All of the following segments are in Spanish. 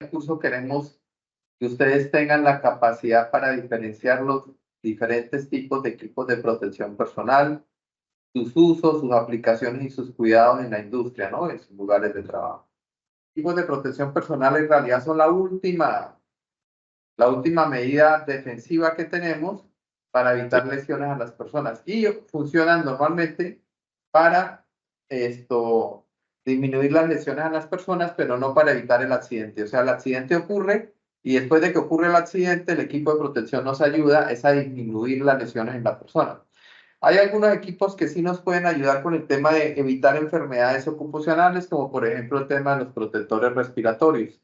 curso queremos que ustedes tengan la capacidad para diferenciar los diferentes tipos de equipos de protección personal, sus usos, sus aplicaciones y sus cuidados en la industria, ¿no? En sus lugares de trabajo. Tipos de protección personal en realidad son la última medida defensiva que tenemos para evitar lesiones a las personas y funcionan normalmente para disminuir las lesiones a las personas, pero no para evitar el accidente. O sea, el accidente ocurre y después de que ocurre el accidente, el equipo de protección nos ayuda es a disminuir las lesiones en la persona. Hay algunos equipos que sí nos pueden ayudar con el tema de evitar enfermedades ocupacionales, como por ejemplo el tema de los protectores respiratorios.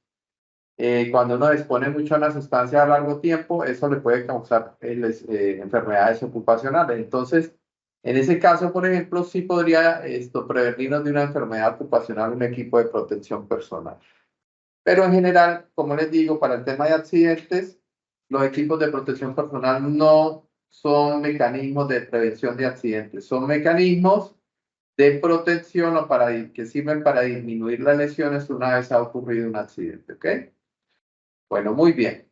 Cuando uno expone mucho a una sustancia a largo tiempo, eso le puede causar enfermedades ocupacionales. Entonces, en ese caso, por ejemplo, sí podría prevenirnos de una enfermedad ocupacional un equipo de protección personal. Pero en general, como les digo, para el tema de accidentes, los equipos de protección personal no son mecanismos de prevención de accidentes, son mecanismos de protección o que sirven para disminuir las lesiones una vez ha ocurrido un accidente, ¿ok? Bueno, muy bien.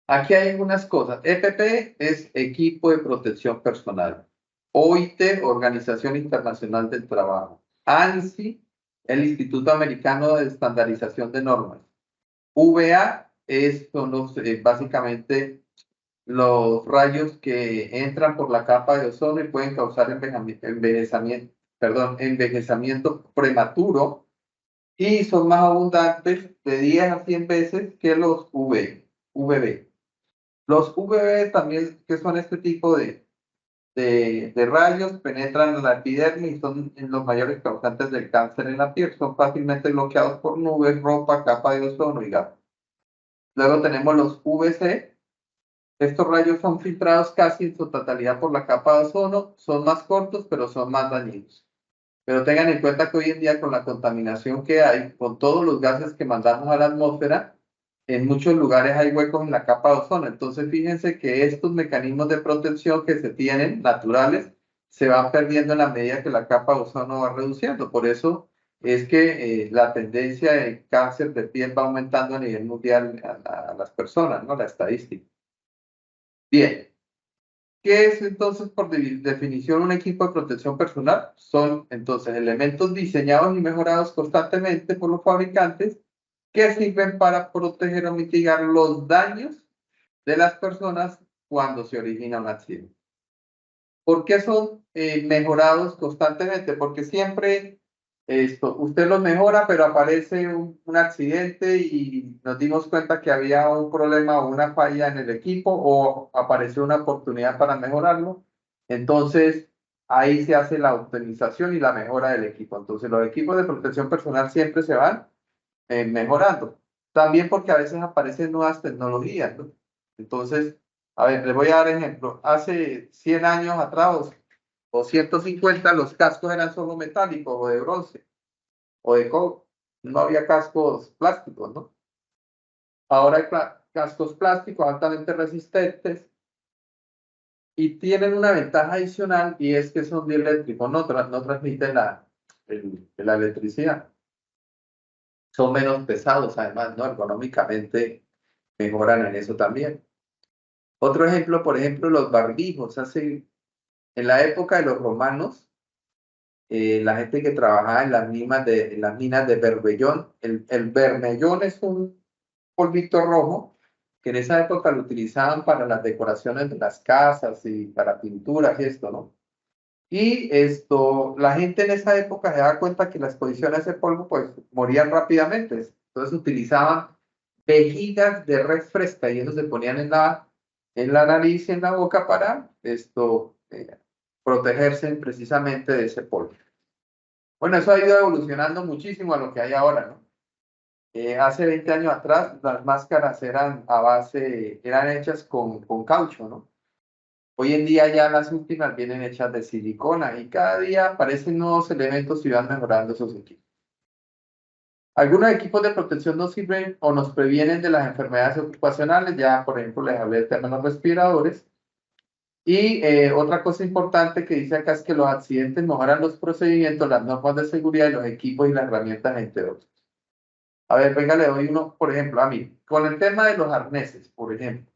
Aquí hay algunas cosas. EPP es Equipo de Protección Personal. OIT, Organización Internacional del Trabajo. ANSI, el Instituto Americano de Estandarización de Normas. VA son básicamente los rayos que entran por la capa de ozono y pueden causar envejecimiento prematuro y son más abundantes de 10 a 100 veces que los VB. Los VB también, que son este tipo de rayos, penetran en la epidermis y son los mayores causantes del cáncer en la piel. Son fácilmente bloqueados por nubes, ropa, capa de ozono y gas. Luego tenemos los VC. Estos rayos son filtrados casi en su totalidad por la capa de ozono. Son más cortos, pero son más dañinos. Pero tengan en cuenta que hoy en día con la contaminación que hay, con todos los gases que mandamos a la atmósfera, en muchos lugares hay huecos en la capa de ozono. Entonces fíjense que estos mecanismos de protección que se tienen, naturales, se van perdiendo en la medida que la capa de ozono va reduciendo. Por eso es que la tendencia de cáncer de piel va aumentando a nivel mundial a las personas, ¿no? La estadística. Bien. ¿Qué es entonces, por definición, un equipo de protección personal? Son entonces elementos diseñados y mejorados constantemente por los fabricantes que sirven para proteger o mitigar los daños de las personas cuando se origina un accidente. ¿Por qué son mejorados constantemente? Porque siempre usted los mejora, pero aparece un accidente y nos dimos cuenta que había un problema o una falla en el equipo o apareció una oportunidad para mejorarlo. Entonces, ahí se hace la optimización y la mejora del equipo. Entonces, los equipos de protección personal siempre se van mejorando. También porque a veces aparecen nuevas tecnologías, ¿no? Entonces, a ver, les voy a dar ejemplo. Hace 100 años atrás o 150, los cascos eran solo metálicos o de bronce o de cobre. No había cascos plásticos, ¿no? Ahora hay cascos plásticos altamente resistentes y tienen una ventaja adicional y es que son dieléctricos, no transmiten la electricidad. Son menos pesados, además, ¿no? Ergonómicamente mejoran en eso también. Otro ejemplo, por ejemplo, los barbijos. En la época de los romanos, la gente que trabajaba en las minas de Berbellón, el bermellón es un polvito rojo que en esa época lo utilizaban para las decoraciones de las casas y para pinturas y esto, ¿no? Y la gente en esa época se daba cuenta que la exposición a ese polvo, pues, morían rápidamente. Entonces utilizaban vejigas de red fresca y eso se ponían en la nariz y en la boca para protegerse precisamente de ese polvo. Bueno, eso ha ido evolucionando muchísimo a lo que hay ahora, ¿no? Hace 20 años atrás las máscaras eran eran hechas con caucho, ¿no? Hoy en día ya las últimas vienen hechas de silicona y cada día aparecen nuevos elementos y van mejorando esos equipos. Algunos equipos de protección nos sirven o nos previenen de las enfermedades ocupacionales, ya por ejemplo les hablé del tema de los respiradores. Y otra cosa importante que dice acá es que los accidentes mejoran los procedimientos, las normas de seguridad y los equipos y las herramientas, entre otros. A ver, venga, le doy uno, por ejemplo, a mí, con el tema de los arneses, por ejemplo.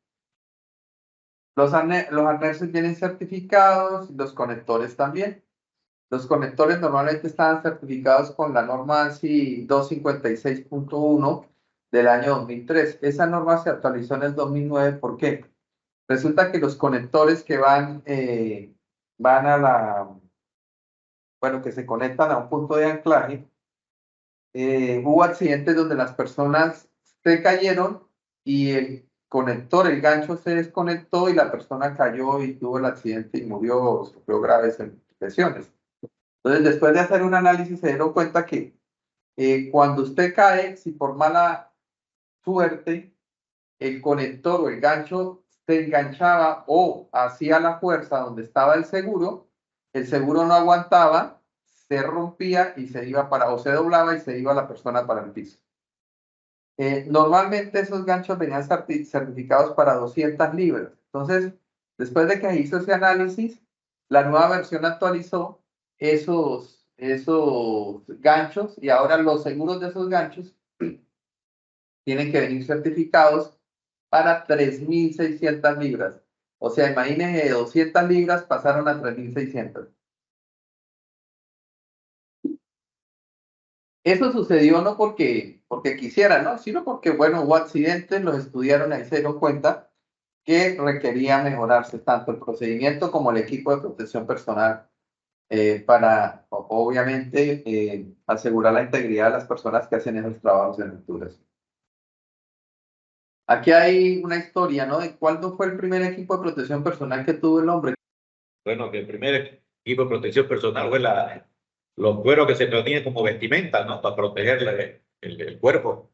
Los arneses vienen certificados, los conectores también. Los conectores normalmente estaban certificados con la norma ANSI 256.1 del año 2003. Esa norma se actualizó en el 2009. ¿Por qué? Resulta que los conectores que van a bueno, que se conectan a un punto de anclaje, hubo accidentes donde las personas se cayeron y el conector, el gancho se desconectó y la persona cayó y tuvo el accidente y murió, sufrió graves lesiones. Entonces, después de hacer un análisis, se dieron cuenta que cuando usted cae, si por mala suerte el conector o el gancho se enganchaba o hacía la fuerza donde estaba el seguro no aguantaba, se rompía y se iba o se doblaba y se iba la persona para el piso. Normalmente esos ganchos venían certificados para 200 libras. Entonces, después de que hizo ese análisis, la nueva versión actualizó esos ganchos y ahora los seguros de esos ganchos tienen que venir certificados para 3.600 libras. O sea, imagínense, de 200 libras pasaron a 3.600. Eso sucedió no porque quisieran, ¿no? Sino porque, bueno, hubo accidentes, los estudiaron y se dieron cuenta que requería mejorarse tanto el procedimiento como el equipo de protección personal para, obviamente, asegurar la integridad de las personas que hacen esos trabajos en alturas. Aquí hay una historia, ¿no? De cuándo fue el primer equipo de protección personal que tuvo el hombre. Bueno, que el primer equipo de protección personal fue los cueros que se ponían como vestimenta, ¿no? Para proteger el cuerpo.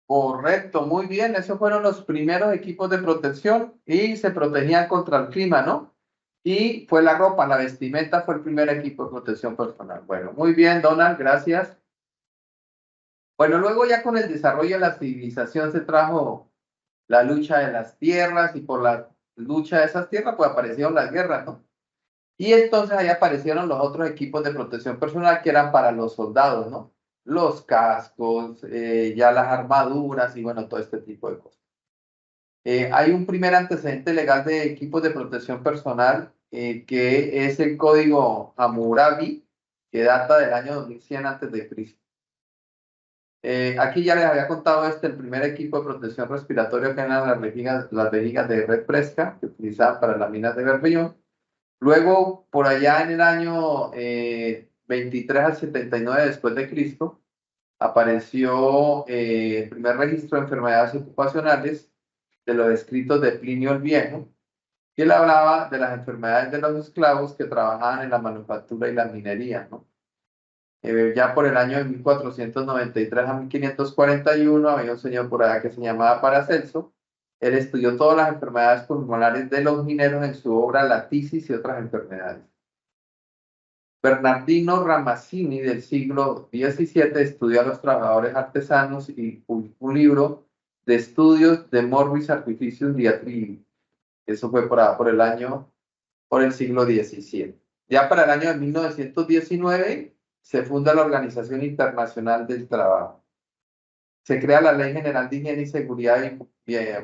Correcto, muy bien. Esos fueron los primeros equipos de protección y se protegían contra el clima, ¿no? Y fue la ropa, la vestimenta fue el primer equipo de protección personal. Bueno, muy bien, Donald, gracias. Bueno, luego ya con el desarrollo de la civilización se trajo la lucha de las tierras y por la lucha de esas tierras pues aparecieron las guerras, ¿no? Y entonces ahí aparecieron los otros equipos de protección personal que eran para los soldados, ¿no? Los cascos, ya las armaduras y bueno, todo este tipo de cosas. Hay un primer antecedente legal de equipos de protección personal que es el código Hammurabi, que data del año 2100 antes de Cristo. Aquí ya les había contado el primer equipo de protección respiratoria que eran las vejigas de red fresca que utilizaban para las minas de Bermellón. Luego, por allá en el año 23 al 79 después de Cristo, apareció el primer registro de enfermedades ocupacionales de los escritos de Plinio el Viejo, que él hablaba de las enfermedades de los esclavos que trabajaban en la manufactura y la minería, ¿no? Ya por el año de 1493 a 1541 había un señor por allá que se llamaba Paracelso. Él estudió todas las enfermedades pulmonares de los mineros en su obra La tisis y otras enfermedades. Bernardino Ramazzini del siglo XVII estudió a los trabajadores artesanos y publicó un libro de estudios de Morbis Artificium Diatribi. Eso fue por el siglo XVII. Ya para el año de 1919 se funda la Organización Internacional del Trabajo. Se crea la Ley General de Higiene y Seguridad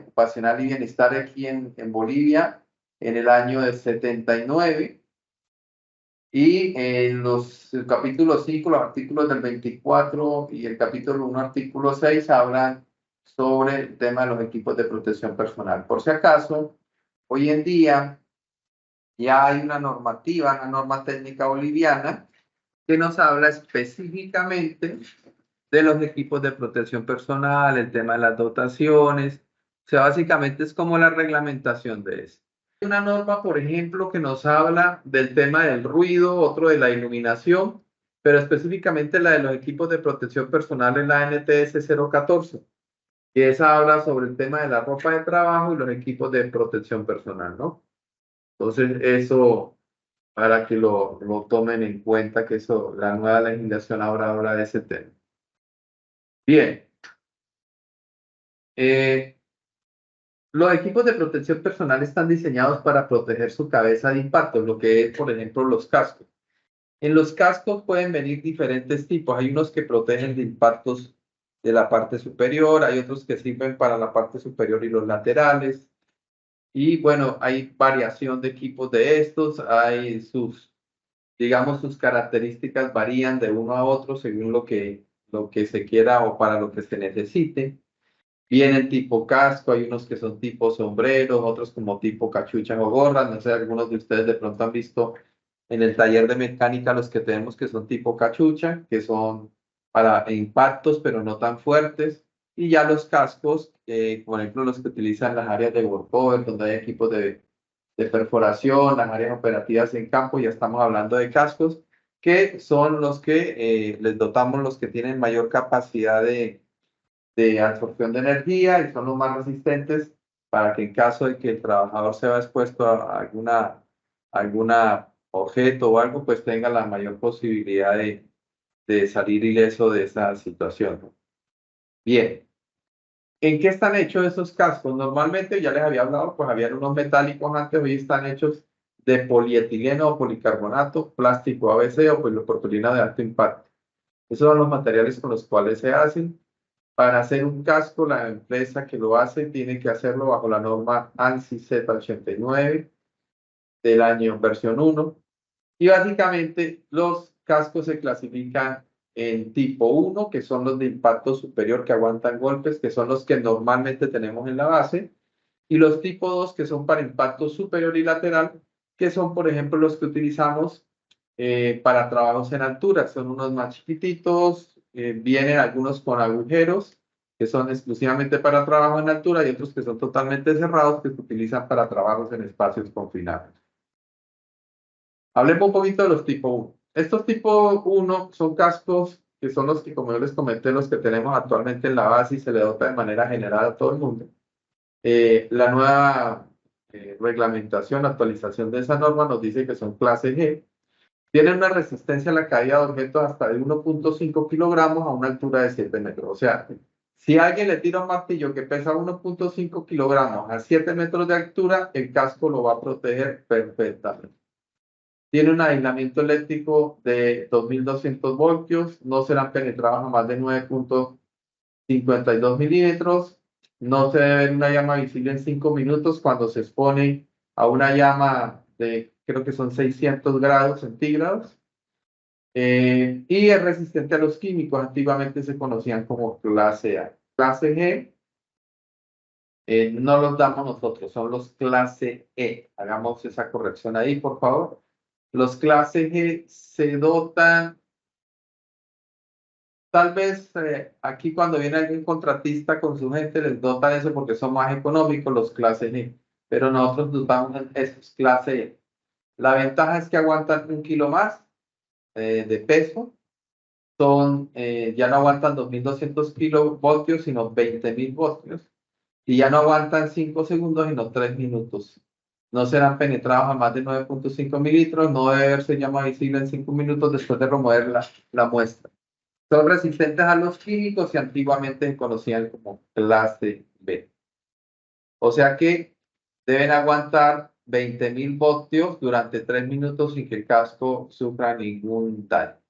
Ocupacional y Bienestar aquí en Bolivia en el año de 79. Y en el capítulo 5, los artículos del 24 y el capítulo 1, artículo 6, hablan sobre el tema de los equipos de protección personal. Por si acaso, hoy en día ya hay una normativa, una norma técnica boliviana que nos habla específicamente de los equipos de protección personal, el tema de las dotaciones. O sea, básicamente es como la reglamentación de eso. Hay una norma, por ejemplo, que nos habla del tema del ruido, otro de la iluminación, pero específicamente la de los equipos de protección personal en la NTS 014, que esa habla sobre el tema de la ropa de trabajo y los equipos de protección personal, ¿no? Entonces, eso para que lo tomen en cuenta, que eso, la nueva legislación ahora habla de ese tema. Bien. Los equipos de protección personal están diseñados para proteger su cabeza de impacto, lo que es, por ejemplo, los cascos. En los cascos pueden venir diferentes tipos. Hay unos que protegen de impactos de la parte superior, hay otros que sirven para la parte superior y los laterales. Y bueno, hay variación de equipos de estos, hay digamos, sus características varían de uno a otro según lo que se quiera o para lo que se necesite. Vienen tipo casco, hay unos que son tipo sombreros, otros como tipo cachucha o gorras. No sé, algunos de ustedes de pronto han visto en el taller de mecánica los que tenemos que son tipo cachucha, que son para impactos, pero no tan fuertes. Y ya los cascos, por ejemplo, los que utilizan las áreas de workover, donde hay equipos de perforación, las áreas operativas en campo, ya estamos hablando de cascos, que son los que les dotamos los que tienen mayor capacidad de absorción de energía y son los más resistentes para que en caso de que el trabajador se vea expuesto a alguna objeto o algo, pues tenga la mayor posibilidad de salir ileso de esa situación. Bien, ¿en qué están hechos esos cascos? Normalmente, ya les había hablado, pues habían unos metálicos antes, hoy están hechos de polietileno o policarbonato, plástico ABC o polipropileno de alto impacto. Esos son los materiales con los cuales se hacen. Para hacer un casco, la empresa que lo hace tiene que hacerlo bajo la norma ANSI Z89 del año versión 1. Y básicamente los cascos se clasifican en tipo 1, que son los de impacto superior que aguantan golpes, que son los que normalmente tenemos en la base, y los tipo 2, que son para impacto superior y lateral, que son, por ejemplo, los que utilizamos para trabajos en altura. Son unos más chiquititos, vienen algunos con agujeros, que son exclusivamente para trabajo en altura, y otros que son totalmente cerrados, que se utilizan para trabajos en espacios confinados. Hablemos un poquito de los tipo 1. Estos tipo 1 son cascos que son los que, como yo les comenté, los que tenemos actualmente en la base y se le dota de manera general a todo el mundo. La nueva reglamentación, actualización de esa norma nos dice que son clase G. Tienen una resistencia a la caída de objetos hasta de 1.5 kilogramos a una altura de 7 metros. O sea, si alguien le tira un martillo que pesa 1.5 kilogramos a 7 metros de altura, el casco lo va a proteger perfectamente. Tiene un aislamiento eléctrico de 2200 voltios, no serán penetrados a más de 9.52 milímetros, no se debe ver una llama visible en 5 minutos cuando se expone a una llama de, creo que son 600 grados centígrados, y es resistente a los químicos, antiguamente se conocían como clase A. Clase G, no los damos nosotros, son los clase E. Hagamos esa corrección ahí, por favor. Los clase G se dotan, tal vez aquí cuando viene algún contratista con su gente les dotan eso porque son más económicos los clase G, pero nosotros dotamos esos clase E. La ventaja es que aguantan 1 kilo más de peso, ya no aguantan 2200 kilovoltios, sino 20.000 voltios, y ya no aguantan 5 segundos, sino 3 minutos. No serán penetrados a más de 9.5 mililitros, no debe verse llama visible en 5 minutos después de remover la muestra. Son resistentes a los químicos y antiguamente se conocían como clase B. O sea que deben aguantar 20.000 voltios durante 3 minutos sin que el casco sufra ningún daño.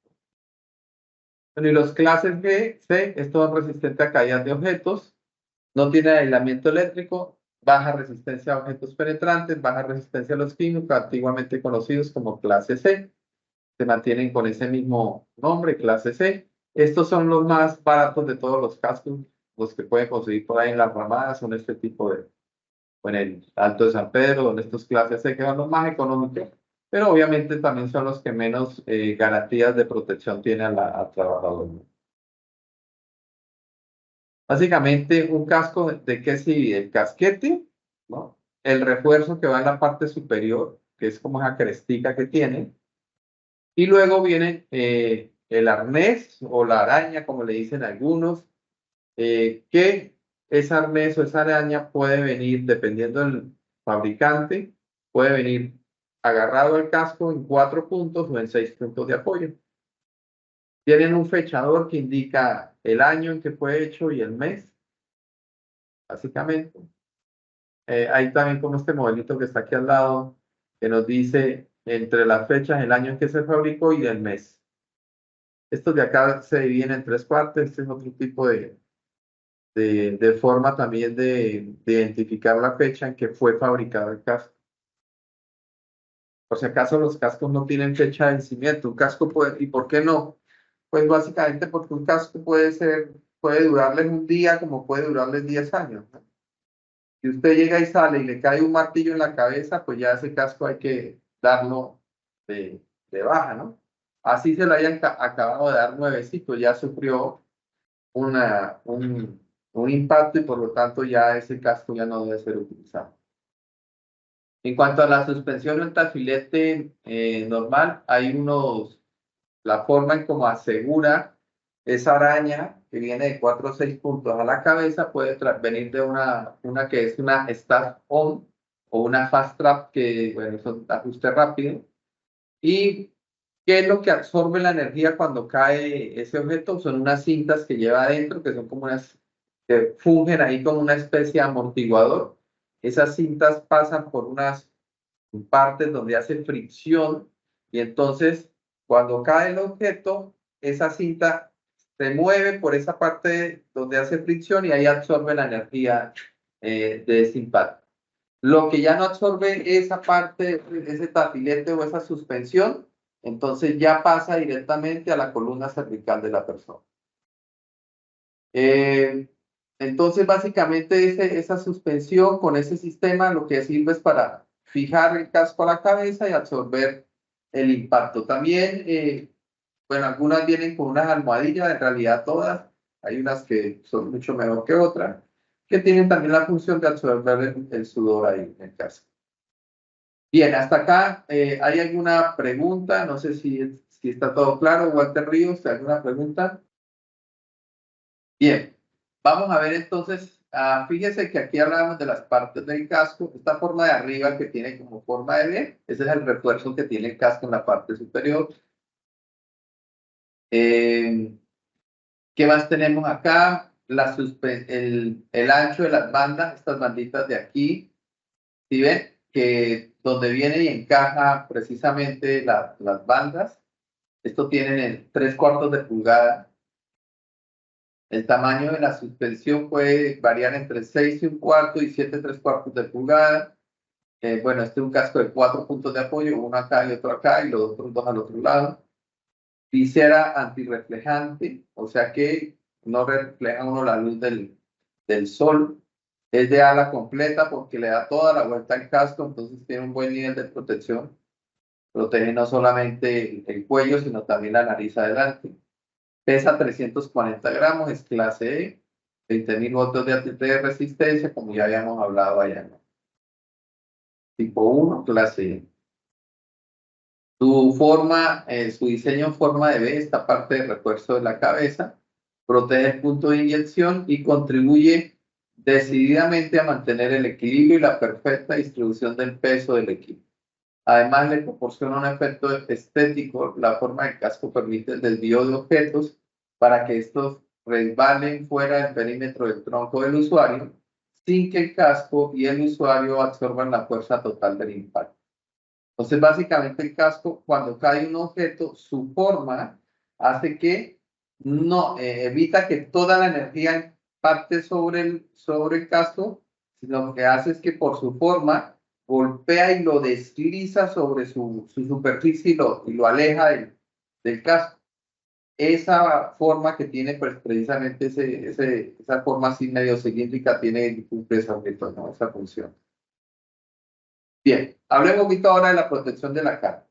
Bueno, y los clases B, C, estos son resistentes a caídas de objetos, no tienen aislamiento eléctrico, baja resistencia a objetos penetrantes, baja resistencia a los químicos, antiguamente conocidos como clase C. Se mantienen con ese mismo nombre, clase C. Estos son los más baratos de todos los cascos, los que pueden conseguir por ahí en las ramadas, son este tipo de, en el Alto de San Pedro, donde estos clases C que son los más económicos, pero obviamente también son los que menos garantías de protección tienen al trabajador. Básicamente, un casco, ¿de qué se divide? El casquete, ¿no? El refuerzo que va en la parte superior, que es como esa crestica que tiene, y luego viene el arnés o la araña, como le dicen algunos, que ese arnés o esa araña puede venir, dependiendo del fabricante, puede venir agarrado al casco en 4 puntos o en 6 puntos de apoyo. Tienen un fechador que indica el año en que fue hecho y el mes, básicamente. Hay también como este modelito que está aquí al lado, que nos dice entre las fechas, el año en que se fabricó y el mes. Estos de acá se dividen en 3 partes. Este es otro tipo de de forma también de identificar la fecha en que fue fabricado el casco. Por si acaso los cascos no tienen fecha de vencimiento, un casco puede, ¿y por qué no? Pues básicamente porque un casco puede durarles un día como puede durarles 10 años, ¿no? Si usted llega y sale y le cae un martillo en la cabeza, pues ya ese casco hay que darlo de baja, ¿no? Así se lo hayan acabado de dar nuevecito, ya sufrió un impacto y por lo tanto ya ese casco ya no debe ser utilizado. En cuanto a la suspensión en tafilete normal, hay la forma en cómo asegura esa araña que viene de 4 o 6 puntos a la cabeza puede venir de una que es una Staff On o una Fast Trap, que bueno, son ajuste rápido. ¿Y qué es lo que absorbe la energía cuando cae ese objeto? Son unas cintas que lleva adentro, que son como que fungen ahí como una especie de amortiguador. Esas cintas pasan por unas partes donde hace fricción y entonces cuando cae el objeto, esa cinta se mueve por esa parte donde hace fricción y ahí absorbe la energía de ese impacto. Lo que ya no absorbe esa parte, ese tafilete o esa suspensión, entonces ya pasa directamente a la columna cervical de la persona. Entonces, básicamente, esa suspensión con ese sistema lo que sirve es para fijar el casco a la cabeza y absorber el impacto. También, bueno, algunas vienen con unas almohadillas, en realidad todas. Hay unas que son mucho mejor que otras, que tienen también la función de absorber el sudor ahí en el casco. Bien, hasta acá, ¿hay alguna pregunta? No sé si está todo claro. Walter Ríos, ¿alguna pregunta? Bien, vamos a ver entonces, fíjese que aquí hablábamos de las partes del casco, esta forma de arriba que tiene como forma de B, ese es el refuerzo que tiene el casco en la parte superior. ¿Qué más tenemos acá? El ancho de las bandas, estas banditas de aquí, ¿sí ven? Que donde viene y encaja precisamente las bandas, esto tienen 3/4 de pulgada. El tamaño de la suspensión puede variar entre 6 1/4 y 7 3/4 de pulgada. Bueno, este es un casco de 4 puntos de apoyo, uno acá y otro acá y los otros 2 al otro lado. Visera antirreflejante, o sea que no refleja uno la luz del sol. Es de ala completa porque le da toda la vuelta al casco, entonces tiene un buen nivel de protección. Protege no solamente el cuello, sino también la nariz adelante. Pesa 340 gramos, es clase E, 20.000 voltios de resistencia, como ya habíamos hablado allá, ¿no? Tipo 1, clase E. Su diseño en forma de B, esta parte de refuerzo de la cabeza, protege el punto de inyección y contribuye decididamente a mantener el equilibrio y la perfecta distribución del peso del equipo. Además, le proporciona un efecto estético. La forma del casco permite el desvío de objetos para que estos resbalen fuera del perímetro del tronco del usuario sin que el casco y el usuario absorban la fuerza total del impacto. Entonces, básicamente el casco, cuando cae un objeto, su forma hace que no evita que toda la energía parte sobre el casco, sino lo que hace es que por su forma golpea y lo desliza sobre su superficie y lo aleja del casco. Esa forma que tiene, pues precisamente esa forma así medio cilíndrica tiene esa función. Bien, hablemos un poquito ahora de la protección de la cara.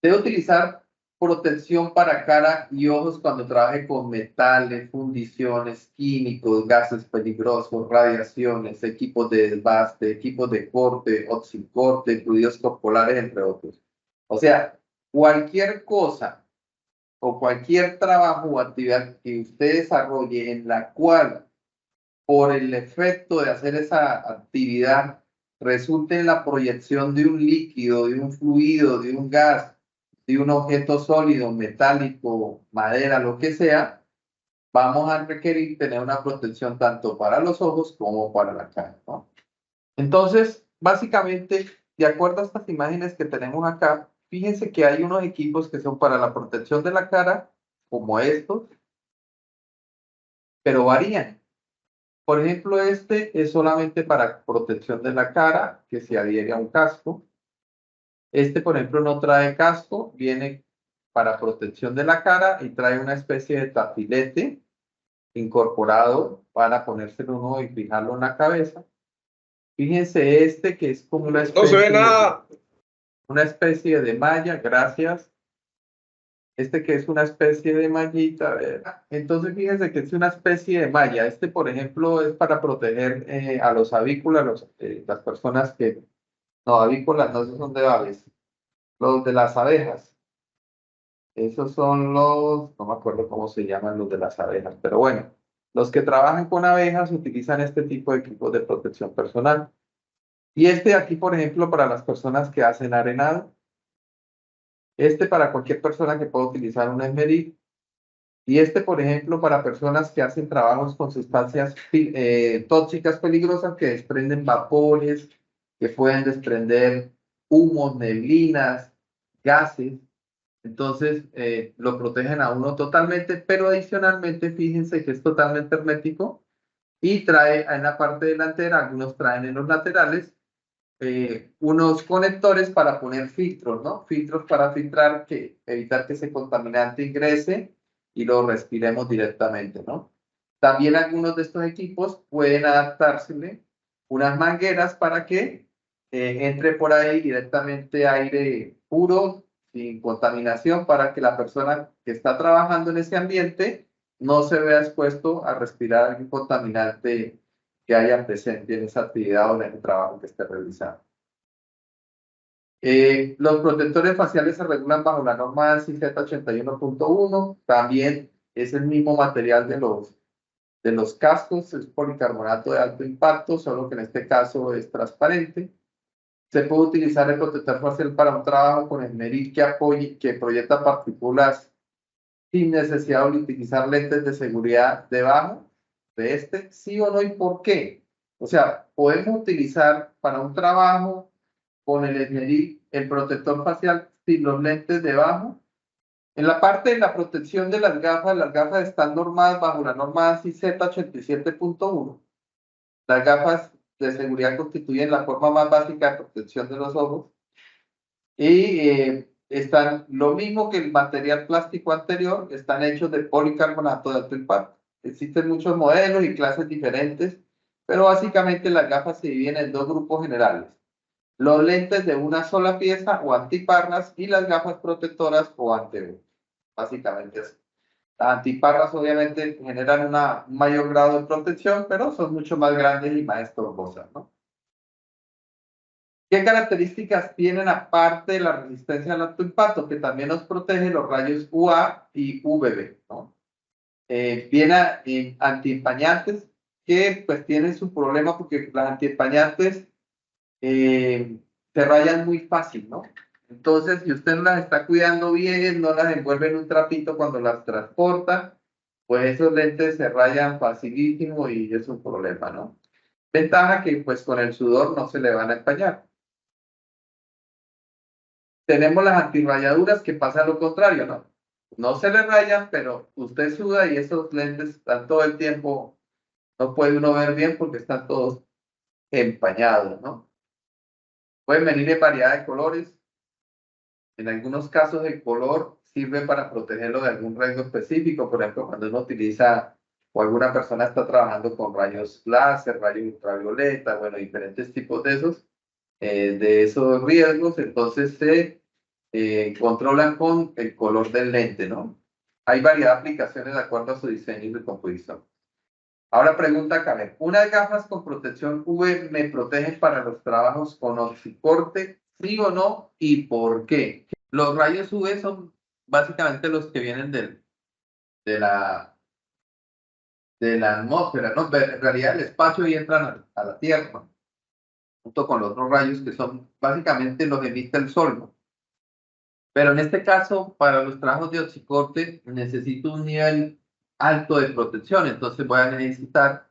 Debe utilizar protección para cara y ojos cuando trabaje con metales, fundiciones, químicos, gases peligrosos, radiaciones, equipos de desbaste, equipos de corte, oxicorte, fluidos corporales, entre otros. O sea, cualquier cosa o cualquier trabajo o actividad que usted desarrolle en la cual, por el efecto de hacer esa actividad, resulte en la proyección de un líquido, de un fluido, de un gas, de un objeto sólido, metálico, madera, lo que sea, vamos a requerir tener una protección tanto para los ojos como para la cara, ¿no? Entonces, básicamente, de acuerdo a estas imágenes que tenemos acá, fíjense que hay unos equipos que son para la protección de la cara, como estos, pero varían. Por ejemplo, este es solamente para protección de la cara, que se adhiere a un casco. Este, por ejemplo, no trae casco, viene para protección de la cara y trae una especie de tapilete incorporado para ponérselo uno y fijarlo en la cabeza. Fíjense este que es como No se ve nada. una especie de malla, gracias. Este que es una especie de mallita, ¿verdad? Entonces fíjense que es una especie de malla. Este, por ejemplo, es para proteger a los avícolas, las personas que, no, avícolas, no, esos son de aves, los de las abejas. Esos son no me acuerdo cómo se llaman los de las abejas, pero bueno, los que trabajan con abejas utilizan este tipo de equipos de protección personal. Y este de aquí, por ejemplo, para las personas que hacen arenado. Este para cualquier persona que pueda utilizar un esmeril. Y este, por ejemplo, para personas que hacen trabajos con sustancias tóxicas peligrosas que desprenden vapores, que pueden desprender humos, neblinas, gases. Entonces, lo protegen a uno totalmente, pero adicionalmente, fíjense que es totalmente hermético y trae en la parte delantera, algunos traen en los laterales, unos conectores para poner filtros, ¿no? Filtros para filtrar, evitar que ese contaminante ingrese y lo respiremos directamente, ¿no? También algunos de estos equipos pueden adaptársele unas mangueras para que entre por ahí directamente aire puro, sin contaminación, para que la persona que está trabajando en ese ambiente no se vea expuesto a respirar algún contaminante que haya presente en esa actividad o en el trabajo que esté realizando. Los protectores faciales se regulan bajo la norma ANSI Z81.1. También es el mismo material de los cascos, es policarbonato de alto impacto, solo que en este caso es transparente. Se puede utilizar el protector facial para un trabajo con esmeril que apoye, que proyecta partículas sin necesidad de utilizar lentes de seguridad debajo de este, sí o no y por qué. O sea, podemos utilizar para un trabajo con el esmeril el protector facial sin los lentes debajo. En la parte de la protección de las gafas están normadas bajo la norma ANSI Z87.1. Las gafas de seguridad constituyen la forma más básica de protección de los ojos y están lo mismo que el material plástico anterior, están hechos de policarbonato de alto impacto. Existen muchos modelos y clases diferentes, pero básicamente las gafas se dividen en dos grupos generales: los lentes de una sola pieza o antiparras y las gafas protectoras o anteojos. Básicamente así. Las antiparras obviamente generan un mayor grado de protección, pero son mucho más grandes y más estorbosas, ¿no? ¿Qué características tienen aparte de la resistencia al alto impacto? Que también nos protege los rayos UA y UVB, ¿no? Viene antiempañantes, que pues tienen su problema porque las antiempañantes se rayan muy fácil, ¿no? Entonces, si usted no las está cuidando bien, no las envuelve en un trapito cuando las transporta, pues esos lentes se rayan facilísimo y es un problema, ¿no? Ventaja que pues con el sudor no se le van a empañar. Tenemos las antirrayaduras que pasa lo contrario, ¿no? No se le rayan, pero usted suda y esos lentes están todo el tiempo, no puede uno ver bien porque están todos empañados, ¿no? Pueden venir en variedad de colores. En algunos casos el color sirve para protegerlo de algún riesgo específico, por ejemplo, cuando uno utiliza o alguna persona está trabajando con rayos láser, rayos ultravioleta, bueno, diferentes tipos de esos riesgos, entonces se controlan con el color del lente, ¿no? Hay variedad de aplicaciones de acuerdo a su diseño y su composición. Ahora pregunta Karen, ¿unas gafas con protección UV me protegen para los trabajos con oxicorte? ¿Sí o no? ¿Y por qué? Los rayos UV son básicamente los que vienen de la, de la atmósfera, ¿no? En realidad el espacio y entran a la Tierra, ¿no? Junto con los otros rayos que son básicamente los que emite el Sol, ¿no? Pero en este caso, para los trabajos de oxicorte, necesito un nivel alto de protección, entonces voy a necesitar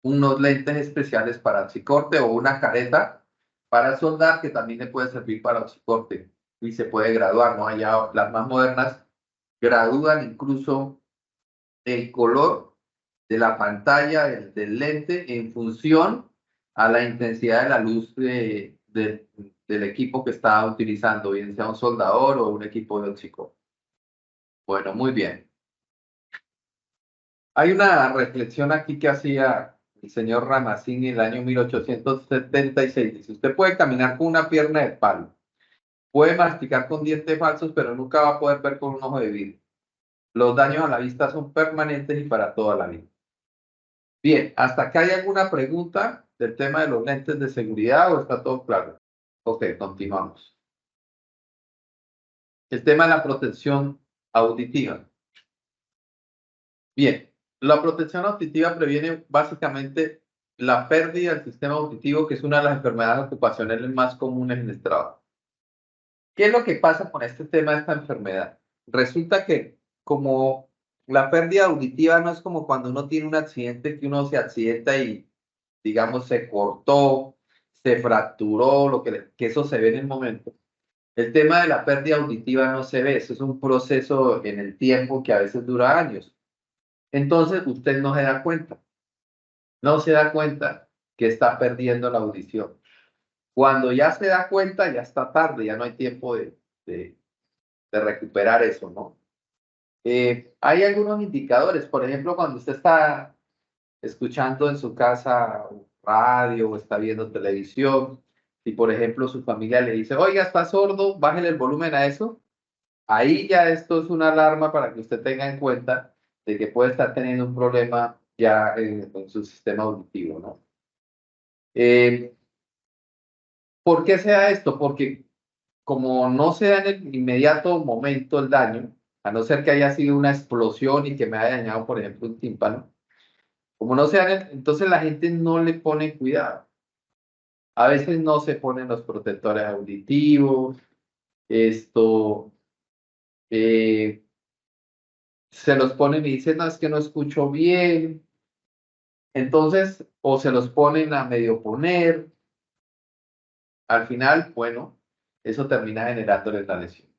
unos lentes especiales para oxicorte o una careta para soldar que también le puede servir para oxicorte y se puede graduar, ¿no? Allá las más modernas gradúan incluso el color la pantalla del lente en función a la intensidad de la luz del equipo que está utilizando, bien sea un soldador o un equipo de óptico. Bueno, muy bien. Hay una reflexión aquí que hacía el señor Ramazzini en el año 1876. Dice, usted puede caminar con una pierna de palo, puede masticar con dientes falsos, pero nunca va a poder ver con un ojo de vidrio. Los daños a la vista son permanentes y para toda la vida. Bien, ¿hasta acá hay alguna pregunta del tema de los lentes de seguridad o está todo claro? Ok, continuamos. El tema de la protección auditiva. Bien, la protección auditiva previene básicamente la pérdida del sistema auditivo, que es una de las enfermedades ocupacionales más comunes en el trabajo. ¿Qué es lo que pasa con este tema de esta enfermedad? Resulta que como la pérdida auditiva no es como cuando uno tiene un accidente, que uno se accidenta y, digamos, se cortó, se fracturó, que eso se ve en el momento. El tema de la pérdida auditiva no se ve, eso es un proceso en el tiempo que a veces dura años. Entonces usted no se da cuenta, no se da cuenta que está perdiendo la audición. Cuando ya se da cuenta, ya está tarde, ya no hay tiempo de recuperar eso, ¿no? Hay algunos indicadores, por ejemplo, cuando usted está escuchando en su casa radio o está viendo televisión, si por ejemplo su familia le dice, oiga, está sordo, bájele el volumen a eso, ahí ya esto es una alarma para que usted tenga en cuenta de que puede estar teniendo un problema ya en su sistema auditivo, ¿no? ¿Por qué se da esto? Porque como no se da en el inmediato momento el daño, a no ser que haya sido una explosión y que me haya dañado, por ejemplo, un tímpano, como no se da entonces la gente no le pone cuidado. A veces no se ponen los protectores auditivos, esto, eh, se los ponen y dicen, no, es que no escucho bien. Entonces, o se los ponen a medio poner. Al final, bueno, eso termina generándoles la lesión.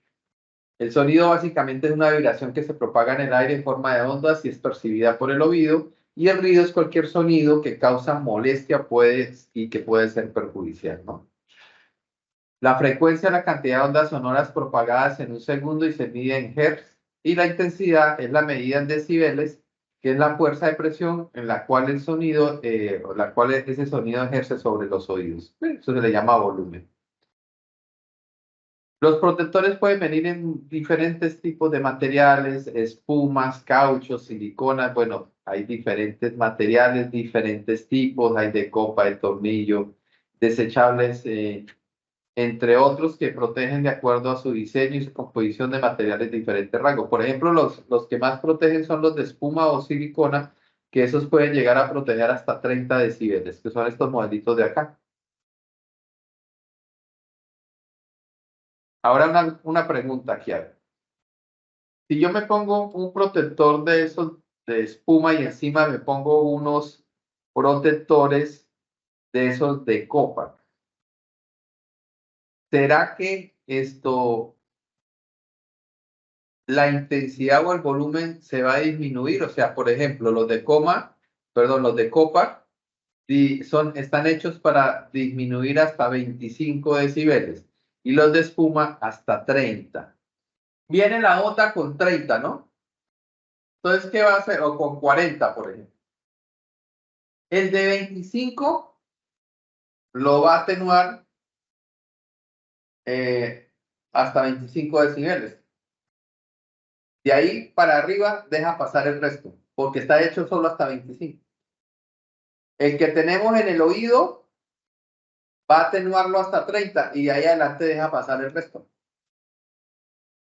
El sonido básicamente es una vibración que se propaga en el aire en forma de ondas y es percibida por el oído. Y el ruido es cualquier sonido que causa molestia y que puede ser perjudicial, ¿no? La frecuencia es la cantidad de ondas sonoras propagadas en un segundo y se mide en hertz. Y la intensidad es la medida en decibeles, que es la fuerza de presión en la cual el sonido, la cual ese sonido ejerce sobre los oídos. Eso se le llama volumen. Los protectores pueden venir en diferentes tipos de materiales, espumas, cauchos, siliconas. Bueno, hay diferentes materiales, diferentes tipos. Hay de copa, de tornillo, desechables, entre otros que protegen de acuerdo a su diseño y su composición de materiales de diferentes rangos. Por ejemplo, los que más protegen son los de espuma o silicona, que esos pueden llegar a proteger hasta 30 decibeles, que son estos modelitos de acá. Ahora una pregunta aquí. Si yo me pongo un protector de esos de espuma y encima me pongo unos protectores de esos de copa, ¿será que la intensidad o el volumen se va a disminuir? O sea, por ejemplo, los de copa están hechos para disminuir hasta 25 decibeles y los de espuma hasta 30. Viene la otra con 30, ¿no? Entonces, ¿qué va a hacer? O con 40, por ejemplo. El de 25 lo va a atenuar hasta 25 decibeles. De ahí para arriba deja pasar el resto, porque está hecho solo hasta 25. El que tenemos en el oído va a atenuarlo hasta 30 y de ahí adelante deja pasar el resto.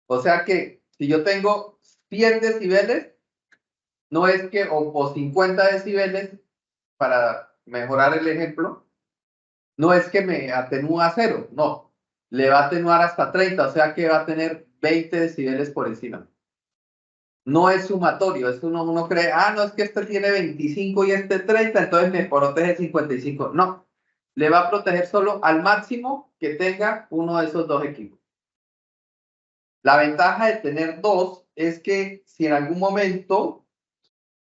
O sea que si yo tengo 100 decibeles, no es que, o 50 decibeles, para mejorar el ejemplo, no es que me atenúa a 0, no, le va a atenuar hasta 30, o sea que va a tener 20 decibeles por encima. No es sumatorio, es uno cree, no, es que este tiene 25 y este 30, entonces me protege 55. No, le va a proteger solo al máximo que tenga uno de esos dos equipos. La ventaja de tener dos es que si en algún momento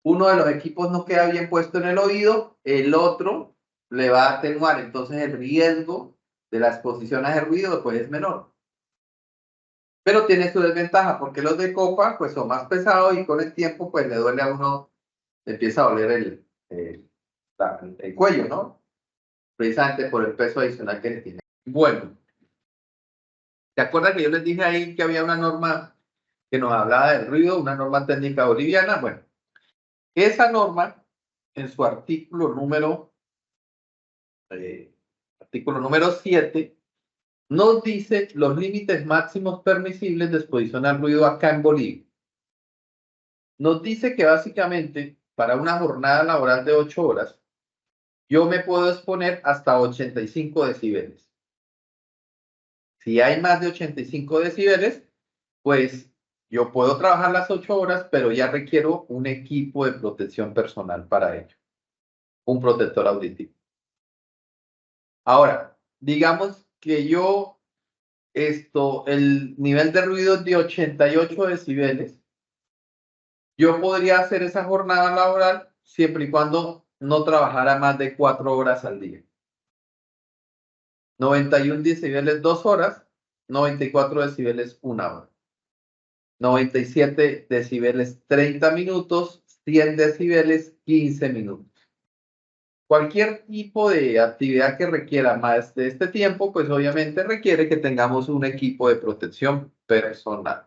uno de los equipos no queda bien puesto en el oído, el otro le va a atenuar, entonces el riesgo de la exposición a ese ruido pues es menor. Pero tiene su desventaja porque los de copa pues son más pesados y con el tiempo pues le duele a uno, le empieza a doler el cuello, ¿no? Precisamente por el peso adicional que tiene. Bueno, ¿te acuerdas que yo les dije ahí que había una norma que nos hablaba del ruido, una norma técnica boliviana? Bueno, esa norma, en su artículo número 7, nos dice los límites máximos permisibles de exposición al ruido acá en Bolivia. Nos dice que básicamente para una jornada laboral de 8 horas, yo me puedo exponer hasta 85 decibeles. Si hay más de 85 decibeles, pues yo puedo trabajar las 8 horas, pero ya requiero un equipo de protección personal para ello, un protector auditivo. Ahora, digamos que el nivel de ruido es de 88 decibeles. Yo podría hacer esa jornada laboral siempre y cuando no trabajara más de 4 horas al día. 91 decibeles 2 horas, 94 decibeles 1 hora. 97 decibeles 30 minutos, 100 decibeles 15 minutos. Cualquier tipo de actividad que requiera más de este tiempo, pues obviamente requiere que tengamos un equipo de protección personal.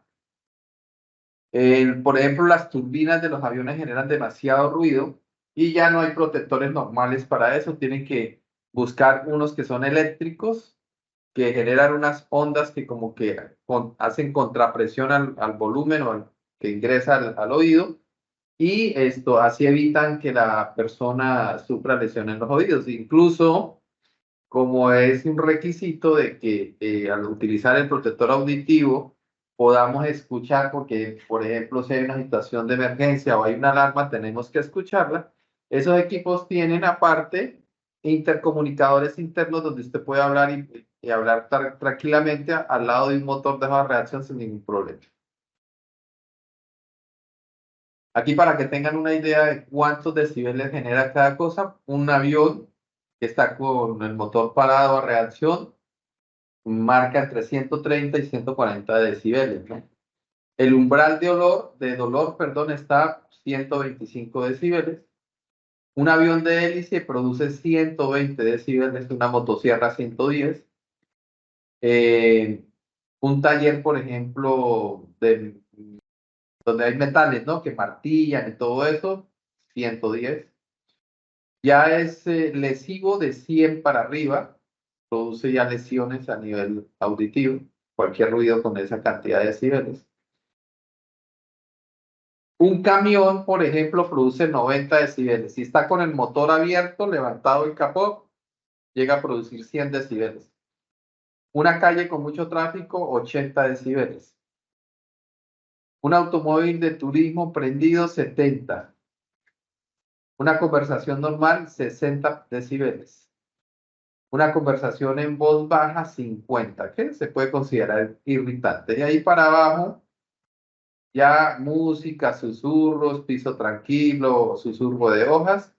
Por ejemplo, las turbinas de los aviones generan demasiado ruido y ya no hay protectores normales para eso. Tienen que buscar unos que son eléctricos, que generan unas ondas que como que hacen contrapresión al volumen que ingresa al oído y esto así evitan que la persona sufra lesiones en los oídos. Incluso como es un requisito de que al utilizar el protector auditivo podamos escuchar, porque por ejemplo si hay una situación de emergencia o hay una alarma, tenemos que escucharla. Esos equipos tienen aparte intercomunicadores internos donde usted puede hablar y hablar tranquilamente al lado de un motor de baja reacción sin ningún problema. Aquí para que tengan una idea de cuántos decibeles genera cada cosa, un avión que está con el motor parado a reacción marca entre 130 y 140 decibeles, ¿no? El umbral de dolor, perdón, está 125 decibeles. Un avión de hélice produce 120 decibeles, una motosierra 110. Un taller, por ejemplo, donde hay metales, ¿no? Que martillan y todo eso, 110. Ya es lesivo de 100 para arriba, produce ya lesiones a nivel auditivo, cualquier ruido con esa cantidad de decibeles. Un camión, por ejemplo, produce 90 decibeles. Si está con el motor abierto, levantado el capó, llega a producir 100 decibeles. Una calle con mucho tráfico, 80 decibeles. Un automóvil de turismo prendido, 70. Una conversación normal, 60 decibeles. Una conversación en voz baja, 50, que se puede considerar irritante. Y ahí para abajo, ya música, susurros, piso tranquilo, susurro de hojas,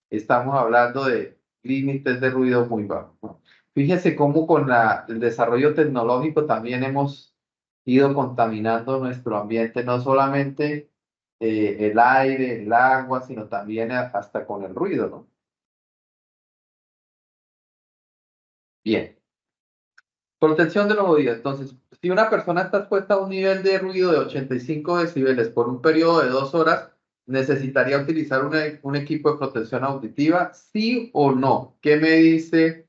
estamos hablando de límites de ruido muy bajos, ¿no? Fíjese cómo con el desarrollo tecnológico también hemos ido contaminando nuestro ambiente, no solamente el aire, el agua, sino también hasta con el ruido, ¿no? Bien. Protección de los oídos. Entonces, si una persona está expuesta a un nivel de ruido de 85 decibeles por un periodo de 2 horas, necesitaría utilizar un equipo de protección auditiva, ¿sí o no? ¿Qué me dice?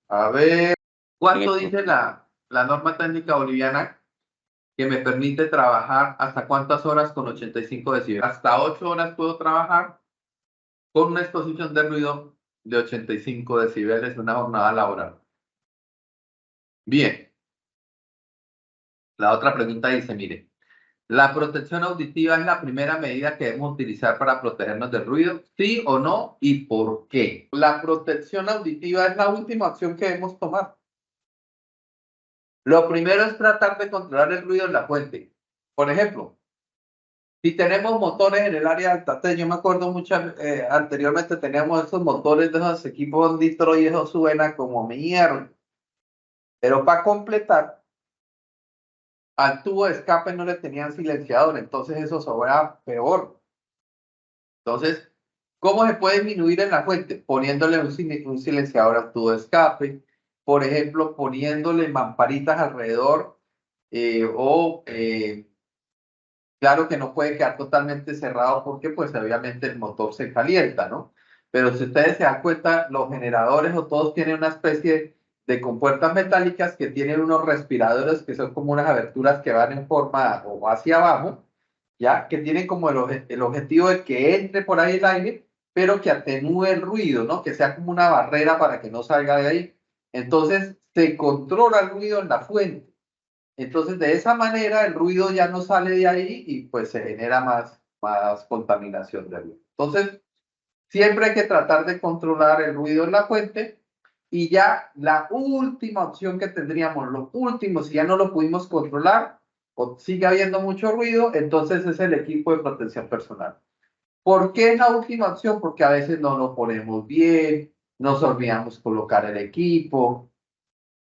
A ver, ¿cuánto dice la norma técnica boliviana que me permite trabajar hasta cuántas horas con 85 decibeles? Hasta 8 horas puedo trabajar con una exposición de ruido de 85 decibeles en una jornada laboral. Bien. La otra pregunta dice, mire, ¿la protección auditiva es la primera medida que debemos utilizar para protegernos del ruido? ¿Sí o no? ¿Y por qué? La protección auditiva es la última acción que debemos tomar. Lo primero es tratar de controlar el ruido en la fuente. Por ejemplo, Si tenemos motores en el área de Altatec, yo me acuerdo mucho, anteriormente teníamos esos motores de esos equipos Nitro y eso suena como mierda. Pero para completar, al tubo de escape no le tenían silenciador, entonces eso sonaba peor. Entonces, ¿cómo se puede disminuir en la fuente? Poniéndole un silenciador al tubo de escape, por ejemplo, poniéndole mamparitas alrededor claro que no puede quedar totalmente cerrado porque pues obviamente el motor se calienta, ¿no? Pero si ustedes se dan cuenta, los generadores o todos tienen una especie de compuertas metálicas que tienen unos respiradores que son como unas aberturas que van en forma o hacia abajo, ya que tienen como el objetivo de que entre por ahí el aire, pero que atenúe el ruido, ¿no? Que sea como una barrera para que no salga de ahí. Entonces se controla el ruido en la fuente. Entonces, de esa manera, el ruido ya no sale de ahí y pues se genera más contaminación de ruido. Entonces, siempre hay que tratar de controlar el ruido en la fuente y ya la última opción que tendríamos, lo último, si ya no lo pudimos controlar o sigue habiendo mucho ruido, entonces es el equipo de protección personal. ¿Por qué es la última opción? Porque a veces no lo ponemos bien, nos olvidamos colocar el equipo,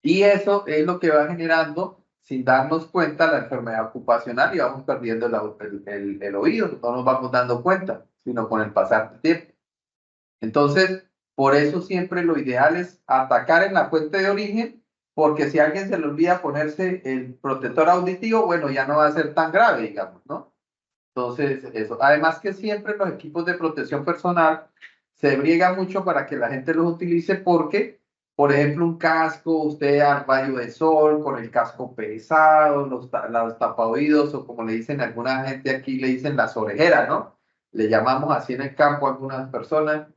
y eso es lo que va generando, sin darnos cuenta, la enfermedad ocupacional y vamos perdiendo el oído. No nos vamos dando cuenta, sino con el pasar del tiempo. Entonces, por eso siempre lo ideal es atacar en la fuente de origen, porque si a alguien se le olvida ponerse el protector auditivo, bueno, ya no va a ser tan grave, digamos, ¿no? Entonces, eso. Además que siempre los equipos de protección personal se briega mucho para que la gente los utilice porque, por ejemplo, un casco, usted al rayo de sol, con el casco pesado, los tapaoídos, o como le dicen alguna gente aquí, le dicen las orejeras, ¿no? Le llamamos así en el campo a algunas personas.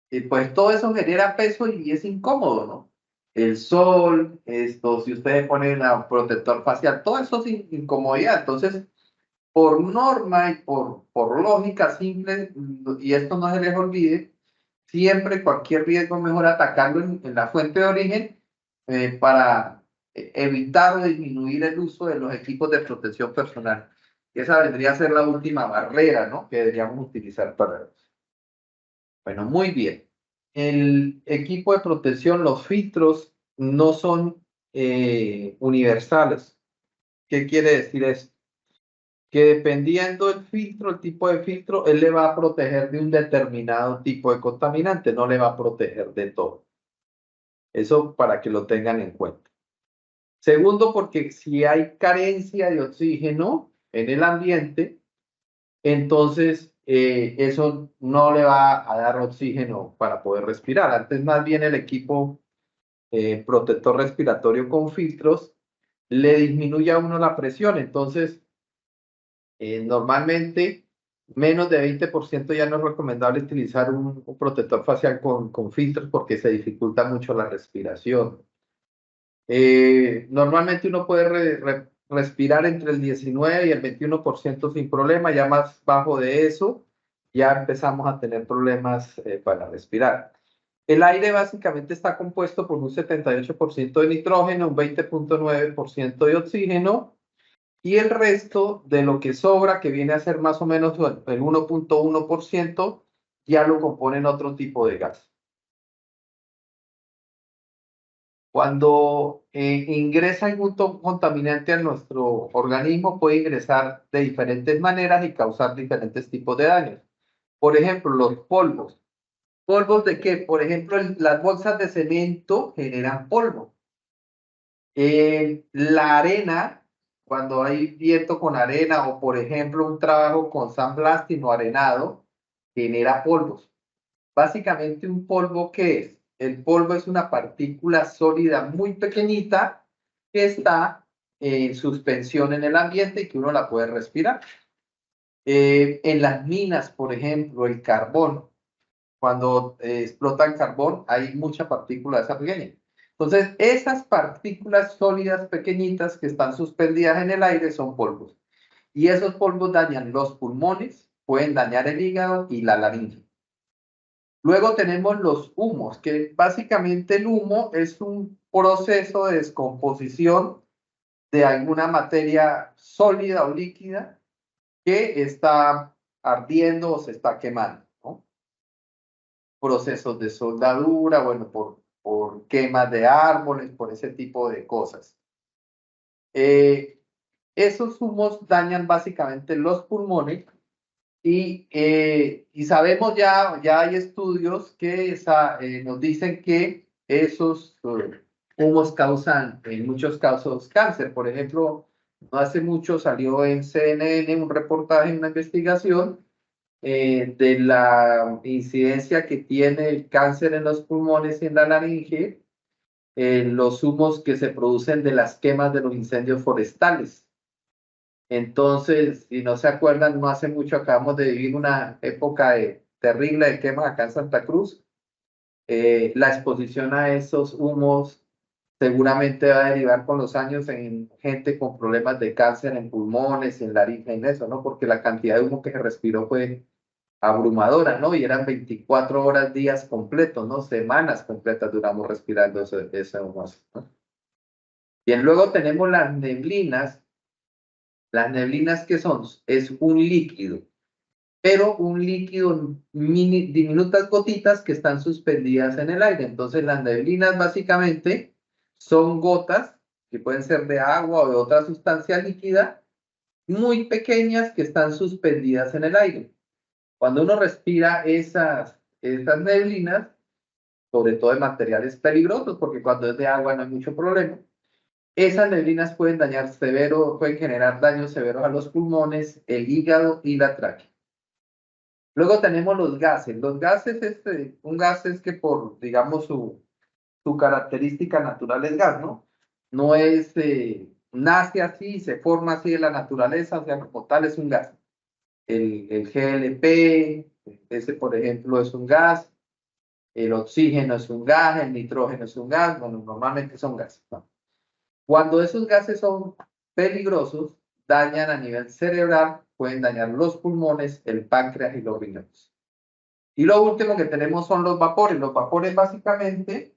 Y pues todo eso genera peso y es incómodo, ¿no? El sol, esto, si ustedes ponen un protector facial, todo eso es incomodidad. Entonces, por norma y por lógica simple, y esto no se les olvide, siempre cualquier riesgo es mejor atacarlo en la fuente de origen para evitar o disminuir el uso de los equipos de protección personal. Esa vendría a ser la última barrera, ¿no? Que deberíamos utilizar para eso. Bueno, muy bien. El equipo de protección, los filtros no son universales. ¿Qué quiere decir esto? Que dependiendo del filtro, el tipo de filtro, él le va a proteger de un determinado tipo de contaminante, no le va a proteger de todo. Eso para que lo tengan en cuenta. Segundo, porque si hay carencia de oxígeno en el ambiente, entonces eso no le va a dar oxígeno para poder respirar. Antes más bien el equipo protector respiratorio con filtros le disminuye a uno la presión. Entonces, normalmente, menos de 20% ya no es recomendable utilizar un protector facial con filtros porque se dificulta mucho la respiración. Normalmente uno puede respirar entre el 19 y el 21% sin problema, ya más bajo de eso, ya empezamos a tener problemas para respirar. El aire básicamente está compuesto por un 78% de nitrógeno, un 20,9% de oxígeno, y el resto de lo que sobra, que viene a ser más o menos el 1,1%, ya lo componen otro tipo de gas. Cuando ingresa algún contaminante a nuestro organismo, puede ingresar de diferentes maneras y causar diferentes tipos de daños. Por ejemplo, los polvos. ¿Polvos de qué? Por ejemplo, las bolsas de cemento generan polvo. La arena, cuando hay viento con arena o, por ejemplo, un trabajo con sandblasting o arenado, genera polvos. Básicamente, ¿un polvo qué es? El polvo es una partícula sólida muy pequeñita que está en suspensión en el ambiente y que uno la puede respirar. En las minas, por ejemplo, el carbón, cuando explotan carbón, hay mucha partícula de esa pequeña. Entonces, esas partículas sólidas pequeñitas que están suspendidas en el aire son polvos. Y esos polvos dañan los pulmones, pueden dañar el hígado y la laringe. Luego tenemos los humos, que básicamente el humo es un proceso de descomposición de alguna materia sólida o líquida que está ardiendo o se está quemando, ¿no? Procesos de soldadura, bueno, por quemas de árboles, por ese tipo de cosas. Esos humos dañan básicamente los pulmones y sabemos ya hay estudios que nos dicen que esos humos causan en muchos casos cáncer. Por ejemplo, no hace mucho salió en CNN un reportaje, una investigación de la incidencia que tiene el cáncer en los pulmones y en la laringe, los humos que se producen de las quemas de los incendios forestales. Entonces, si no se acuerdan, no hace mucho acabamos de vivir una época terrible de quemas acá en Santa Cruz. La exposición a esos humos seguramente va a derivar con los años en gente con problemas de cáncer en pulmones, en laringe, en eso, ¿no? Porque la cantidad de humo que se respiró fue abrumadora, ¿no? Y eran 24 horas, días completos, ¿no? Semanas completas duramos respirando ese humo, ¿no? Bien, luego tenemos las neblinas. Las neblinas, ¿qué son? Es un líquido, pero un líquido diminutas gotitas que están suspendidas en el aire. Entonces, las neblinas básicamente son gotas que pueden ser de agua o de otra sustancia líquida, muy pequeñas que están suspendidas en el aire. Cuando uno respira esas neblinas, sobre todo de materiales peligrosos, porque cuando es de agua no hay mucho problema, esas neblinas pueden pueden generar daños severos a los pulmones, el hígado y la tráquea. Luego tenemos los gases. Los gases, un gas es que por, digamos, su característica natural es gas, ¿no? No es, nace así, se forma así de la naturaleza, o sea, como tal es un gas. El GLP, ese por ejemplo es un gas, el oxígeno es un gas, el nitrógeno es un gas, bueno, normalmente son gases, ¿no? Cuando esos gases son peligrosos, dañan a nivel cerebral, pueden dañar los pulmones, el páncreas y los riñones. Y lo último que tenemos son los vapores. Los vapores básicamente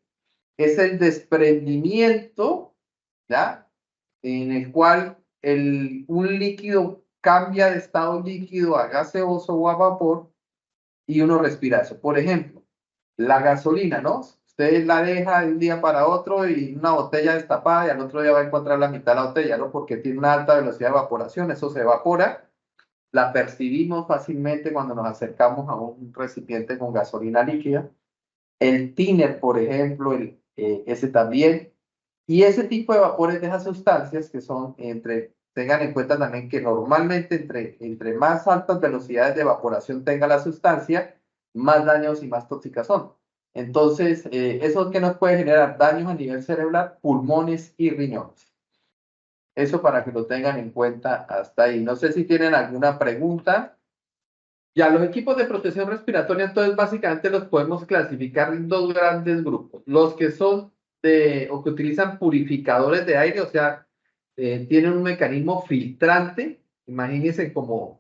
es el desprendimiento, ¿ya? En el cual un líquido cambia de estado líquido a gaseoso o a vapor y uno respira eso. Por ejemplo, la gasolina, ¿no? Usted la deja de un día para otro y una botella destapada y al otro día va a encontrar la mitad de la botella, ¿no? Porque tiene una alta velocidad de evaporación, eso se evapora, la percibimos fácilmente cuando nos acercamos a un recipiente con gasolina líquida. El thinner, por ejemplo, ese también. Y ese tipo de vapores de esas sustancias que son tengan en cuenta también que normalmente entre más altas velocidades de evaporación tenga la sustancia, más daños y más tóxicas son. Entonces, eso es que nos puede generar daños a nivel cerebral, pulmones y riñones. Eso para que lo tengan en cuenta hasta ahí. No sé si tienen alguna pregunta. Ya, los equipos de protección respiratoria, entonces básicamente los podemos clasificar en dos grandes grupos. Los que son o que utilizan purificadores de aire, o sea, tienen un mecanismo filtrante. Imagínense como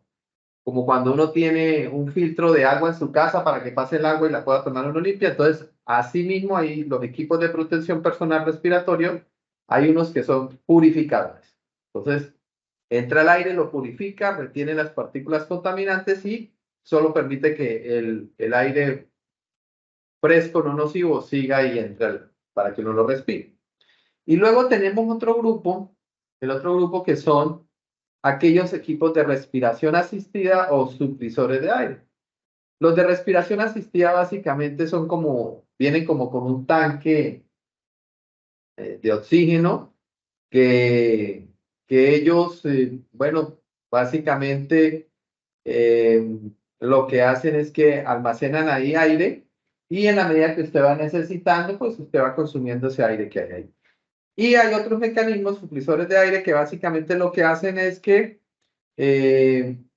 cuando uno tiene un filtro de agua en su casa para que pase el agua y la pueda tomar uno limpia. Entonces, así mismo hay los equipos de protección personal respiratorio, hay unos que son purificadores. Entonces, entra el aire, lo purifica, retiene las partículas contaminantes y solo permite que el aire fresco, no nocivo, siga ahí para que uno lo respire. Y luego tenemos otro grupo, el otro grupo que son aquellos equipos de respiración asistida o supresores de aire. Los de respiración asistida básicamente vienen como con un tanque de oxígeno que ellos, bueno, básicamente lo que hacen es que almacenan ahí aire y en la medida que usted va necesitando, pues usted va consumiendo ese aire que hay ahí. Y hay otros mecanismos, supresores de aire, que básicamente lo que hacen es que,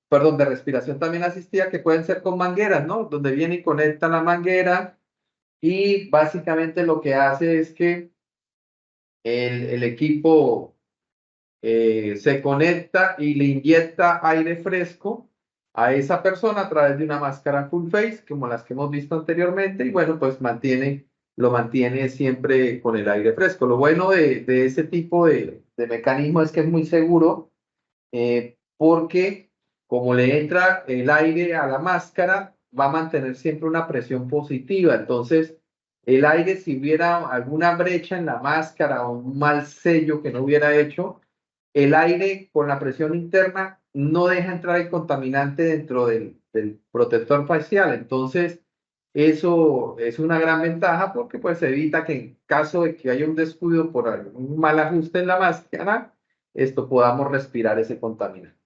perdón, de respiración también asistida, que pueden ser con mangueras, ¿no? Donde viene y conecta la manguera y básicamente lo que hace es que el equipo se conecta y le inyecta aire fresco a esa persona a través de una máscara full face, como las que hemos visto anteriormente, y bueno, pues lo mantiene siempre con el aire fresco. Lo bueno de ese tipo de mecanismo es que es muy seguro, porque como le entra el aire a la máscara, va a mantener siempre una presión positiva. Entonces, el aire, si hubiera alguna brecha en la máscara o un mal sello que no hubiera hecho, el aire con la presión interna no deja entrar el contaminante dentro del protector facial. Entonces, eso es una gran ventaja porque pues evita que en caso de que haya un descuido por algún mal ajuste en la máscara, podamos respirar ese contaminante.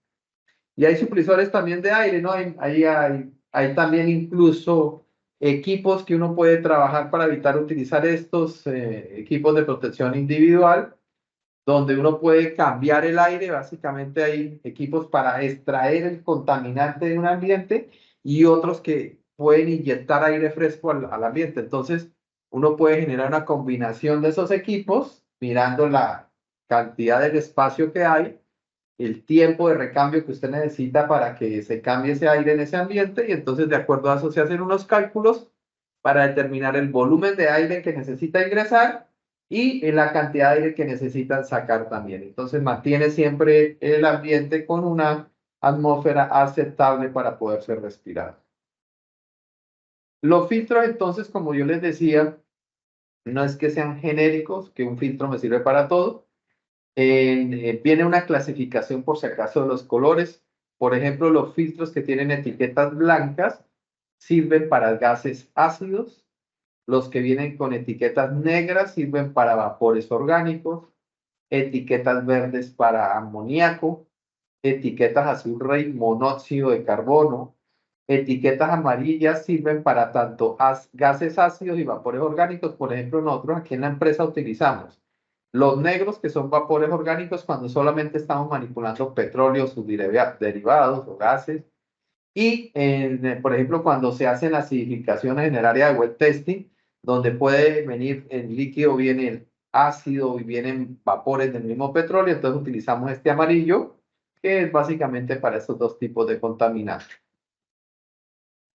Y hay supresores también de aire, ¿no? Hay también incluso equipos que uno puede trabajar para evitar utilizar estos equipos de protección individual, donde uno puede cambiar el aire. Básicamente hay equipos para extraer el contaminante de un ambiente y otros que pueden inyectar aire fresco al ambiente. Entonces, uno puede generar una combinación de esos equipos mirando la cantidad del espacio que hay, el tiempo de recambio que usted necesita para que se cambie ese aire en ese ambiente, y entonces de acuerdo a eso se hacen unos cálculos para determinar el volumen de aire que necesita ingresar y la cantidad de aire que necesitan sacar también. Entonces mantiene siempre el ambiente con una atmósfera aceptable para poder ser respirado. Los filtros, entonces, como yo les decía, no es que sean genéricos, que un filtro me sirve para todo. Viene una clasificación por si acaso de los colores. Por ejemplo, los filtros que tienen etiquetas blancas sirven para gases ácidos. Los que vienen con etiquetas negras sirven para vapores orgánicos. Etiquetas verdes para amoníaco. Etiquetas azul rey, monóxido de carbono. Etiquetas amarillas sirven para tanto gases ácidos y vapores orgánicos. Por ejemplo, nosotros aquí en la empresa utilizamos los negros, que son vapores orgánicos cuando solamente estamos manipulando petróleo, sus derivados o gases. Y, por ejemplo, cuando se hacen acidificaciones en el área de wet testing, donde puede venir el líquido, viene el ácido y vienen vapores del mismo petróleo, entonces utilizamos este amarillo, que es básicamente para estos dos tipos de contaminantes.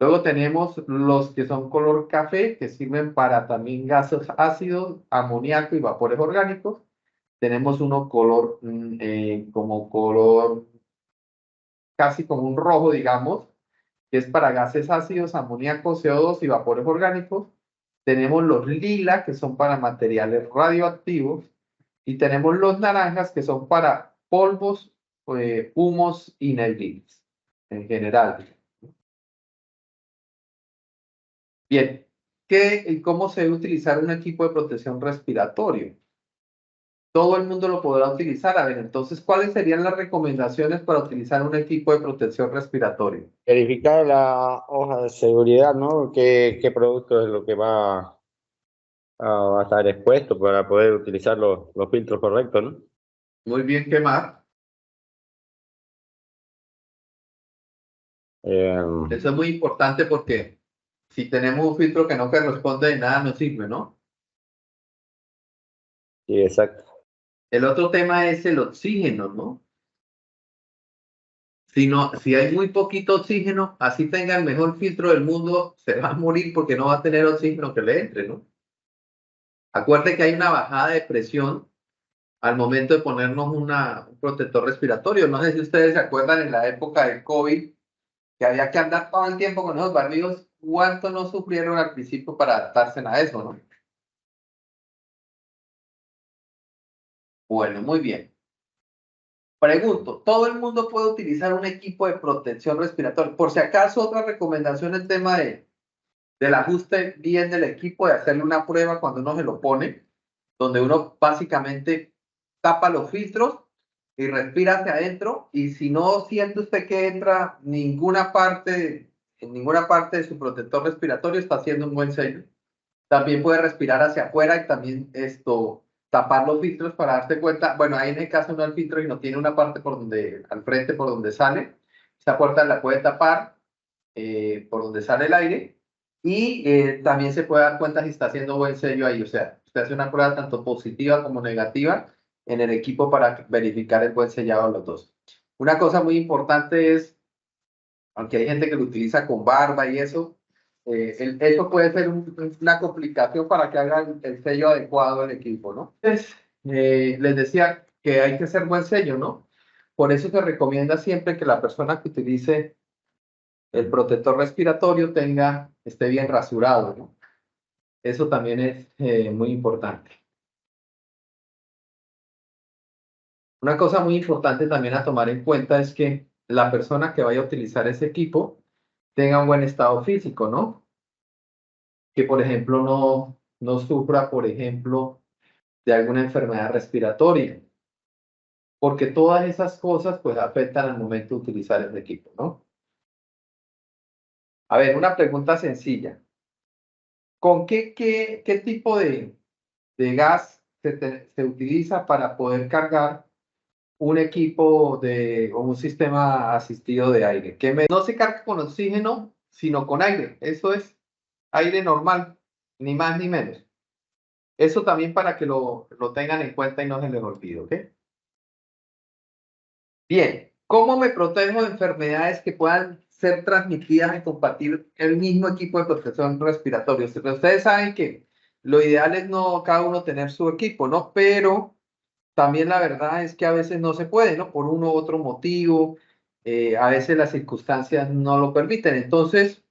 Luego tenemos los que son color café, que sirven para también gases ácidos, amoníaco y vapores orgánicos. Tenemos uno color, como color, casi como un rojo, digamos, que es para gases ácidos, amoníaco, CO2 y vapores orgánicos. Tenemos los lila, que son para materiales radioactivos. Y tenemos los naranjas, que son para polvos, humos y neblinas, en general. Bien, ¿qué y cómo se debe utilizar un equipo de protección respiratorio? Todo el mundo lo podrá utilizar. A ver, entonces, ¿cuáles serían las recomendaciones para utilizar un equipo de protección respiratorio? Verificar la hoja de seguridad, ¿no? ¿Qué producto es lo que va a estar expuesto para poder utilizar los filtros correctos, ¿no? Muy bien, ¿qué más? Eso es muy importante porque si tenemos un filtro que no corresponde de nada, no sirve, ¿no? Sí, exacto. El otro tema es el oxígeno, ¿no? Si hay muy poquito oxígeno, así tenga el mejor filtro del mundo, se va a morir porque no va a tener oxígeno que le entre, ¿no? Acuerde que hay una bajada de presión al momento de ponernos un protector respiratorio. No sé si ustedes se acuerdan en la época del COVID, que había que andar todo el tiempo con esos barbijos. ¿Cuánto no sufrieron al principio para adaptarse a eso, no? Bueno, muy bien. Pregunto, ¿todo el mundo puede utilizar un equipo de protección respiratoria? Por si acaso, otra recomendación, el tema del ajuste bien del equipo, de hacerle una prueba cuando uno se lo pone, donde uno básicamente tapa los filtros y respira hacia adentro, y si no siente usted que entra en ninguna parte de su protector respiratorio, está haciendo un buen sello. También puede respirar hacia afuera y también tapar los filtros para darse cuenta. Bueno, ahí en el caso no hay filtro y no tiene una parte al frente por donde sale. Esta puerta la puede tapar por donde sale el aire, y también se puede dar cuenta si está haciendo buen sello ahí. O sea, usted hace una prueba tanto positiva como negativa en el equipo para verificar el buen sellado de los dos. Una cosa muy importante es, aunque hay gente que lo utiliza con barba y eso, eso puede ser una complicación para que hagan el sello adecuado del equipo, ¿no? Entonces, les decía que hay que hacer buen sello, ¿no? por eso se recomienda siempre que la persona que utilice el protector respiratorio esté bien rasurado, ¿no? Eso también es muy importante. Una cosa muy importante también a tomar en cuenta es que la persona que vaya a utilizar ese equipo tenga un buen estado físico, ¿no? Que, por ejemplo, no sufra, por ejemplo, de alguna enfermedad respiratoria, porque todas esas cosas, pues, afectan al momento de utilizar el equipo, ¿no? A ver, una pregunta sencilla. ¿Con qué tipo de gas se utiliza para poder cargar un equipo o un sistema asistido de aire? No se carga con oxígeno, sino con aire. Eso es aire normal, ni más ni menos. Eso también para que lo tengan en cuenta y no se les olvide, ¿ok? Bien, ¿cómo me protejo de enfermedades que puedan ser transmitidas y compartir el mismo equipo de protección respiratoria? Ustedes saben que lo ideal es no cada uno tener su equipo, ¿no? Pero también la verdad es que a veces no se puede, ¿no? Por uno u otro motivo, a veces las circunstancias no lo permiten. Entonces,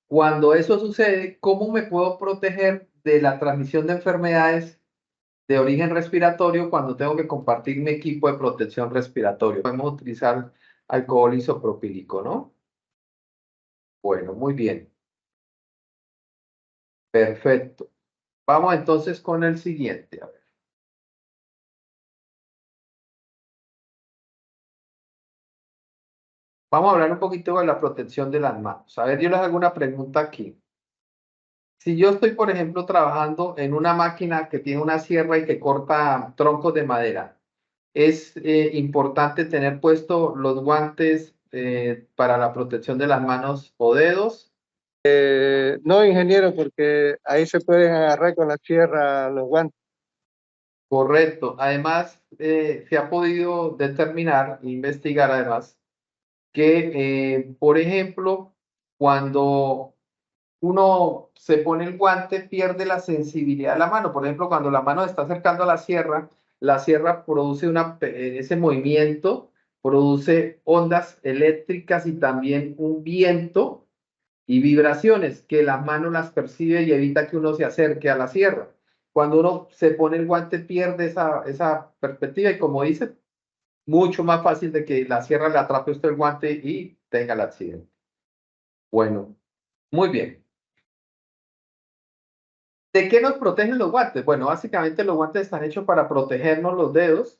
cuando eso sucede, ¿cómo me puedo proteger de la transmisión de enfermedades de origen respiratorio cuando tengo que compartir mi equipo de protección respiratoria? Podemos utilizar alcohol isopropílico, ¿no? Bueno, muy bien. Perfecto. Vamos entonces con el siguiente. A ver. Vamos a hablar un poquito de la protección de las manos. A ver, yo les hago una pregunta aquí. Si yo estoy, por ejemplo, trabajando en una máquina que tiene una sierra y que corta troncos de madera, es importante tener puesto los guantes para la protección de las manos o dedos. No, ingeniero, porque ahí se pueden agarrar con la sierra los guantes. Correcto. Además, se ha podido determinar, investigar además, que, por ejemplo, cuando uno se pone el guante, pierde la sensibilidad de la mano. Por ejemplo, cuando la mano está acercando a la sierra produce ese movimiento, produce ondas eléctricas y también un viento y vibraciones que la mano las percibe y evita que uno se acerque a la sierra. Cuando uno se pone el guante, pierde esa perspectiva y, como dice, mucho más fácil de que la sierra le atrape a usted el guante y tenga el accidente. Bueno, muy bien. ¿De qué nos protegen los guantes? Bueno, básicamente los guantes están hechos para protegernos los dedos,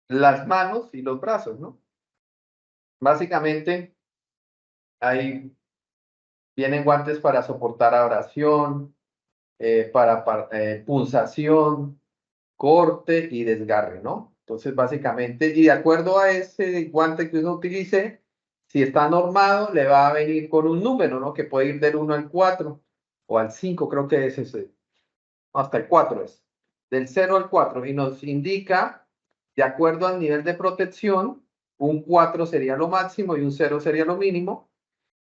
las manos y los brazos, ¿no? Básicamente, ahí vienen guantes para soportar abrasión, para punzación, corte y desgarre, ¿no? Entonces, básicamente, y de acuerdo a ese guante que uno utilice, si está normado, le va a venir con un número, ¿no? Que puede ir del 1 al 4 o al 5, creo que es ese. Hasta el 4 es. Del 0 al 4. Y nos indica, de acuerdo al nivel de protección, un 4 sería lo máximo y un 0 sería lo mínimo.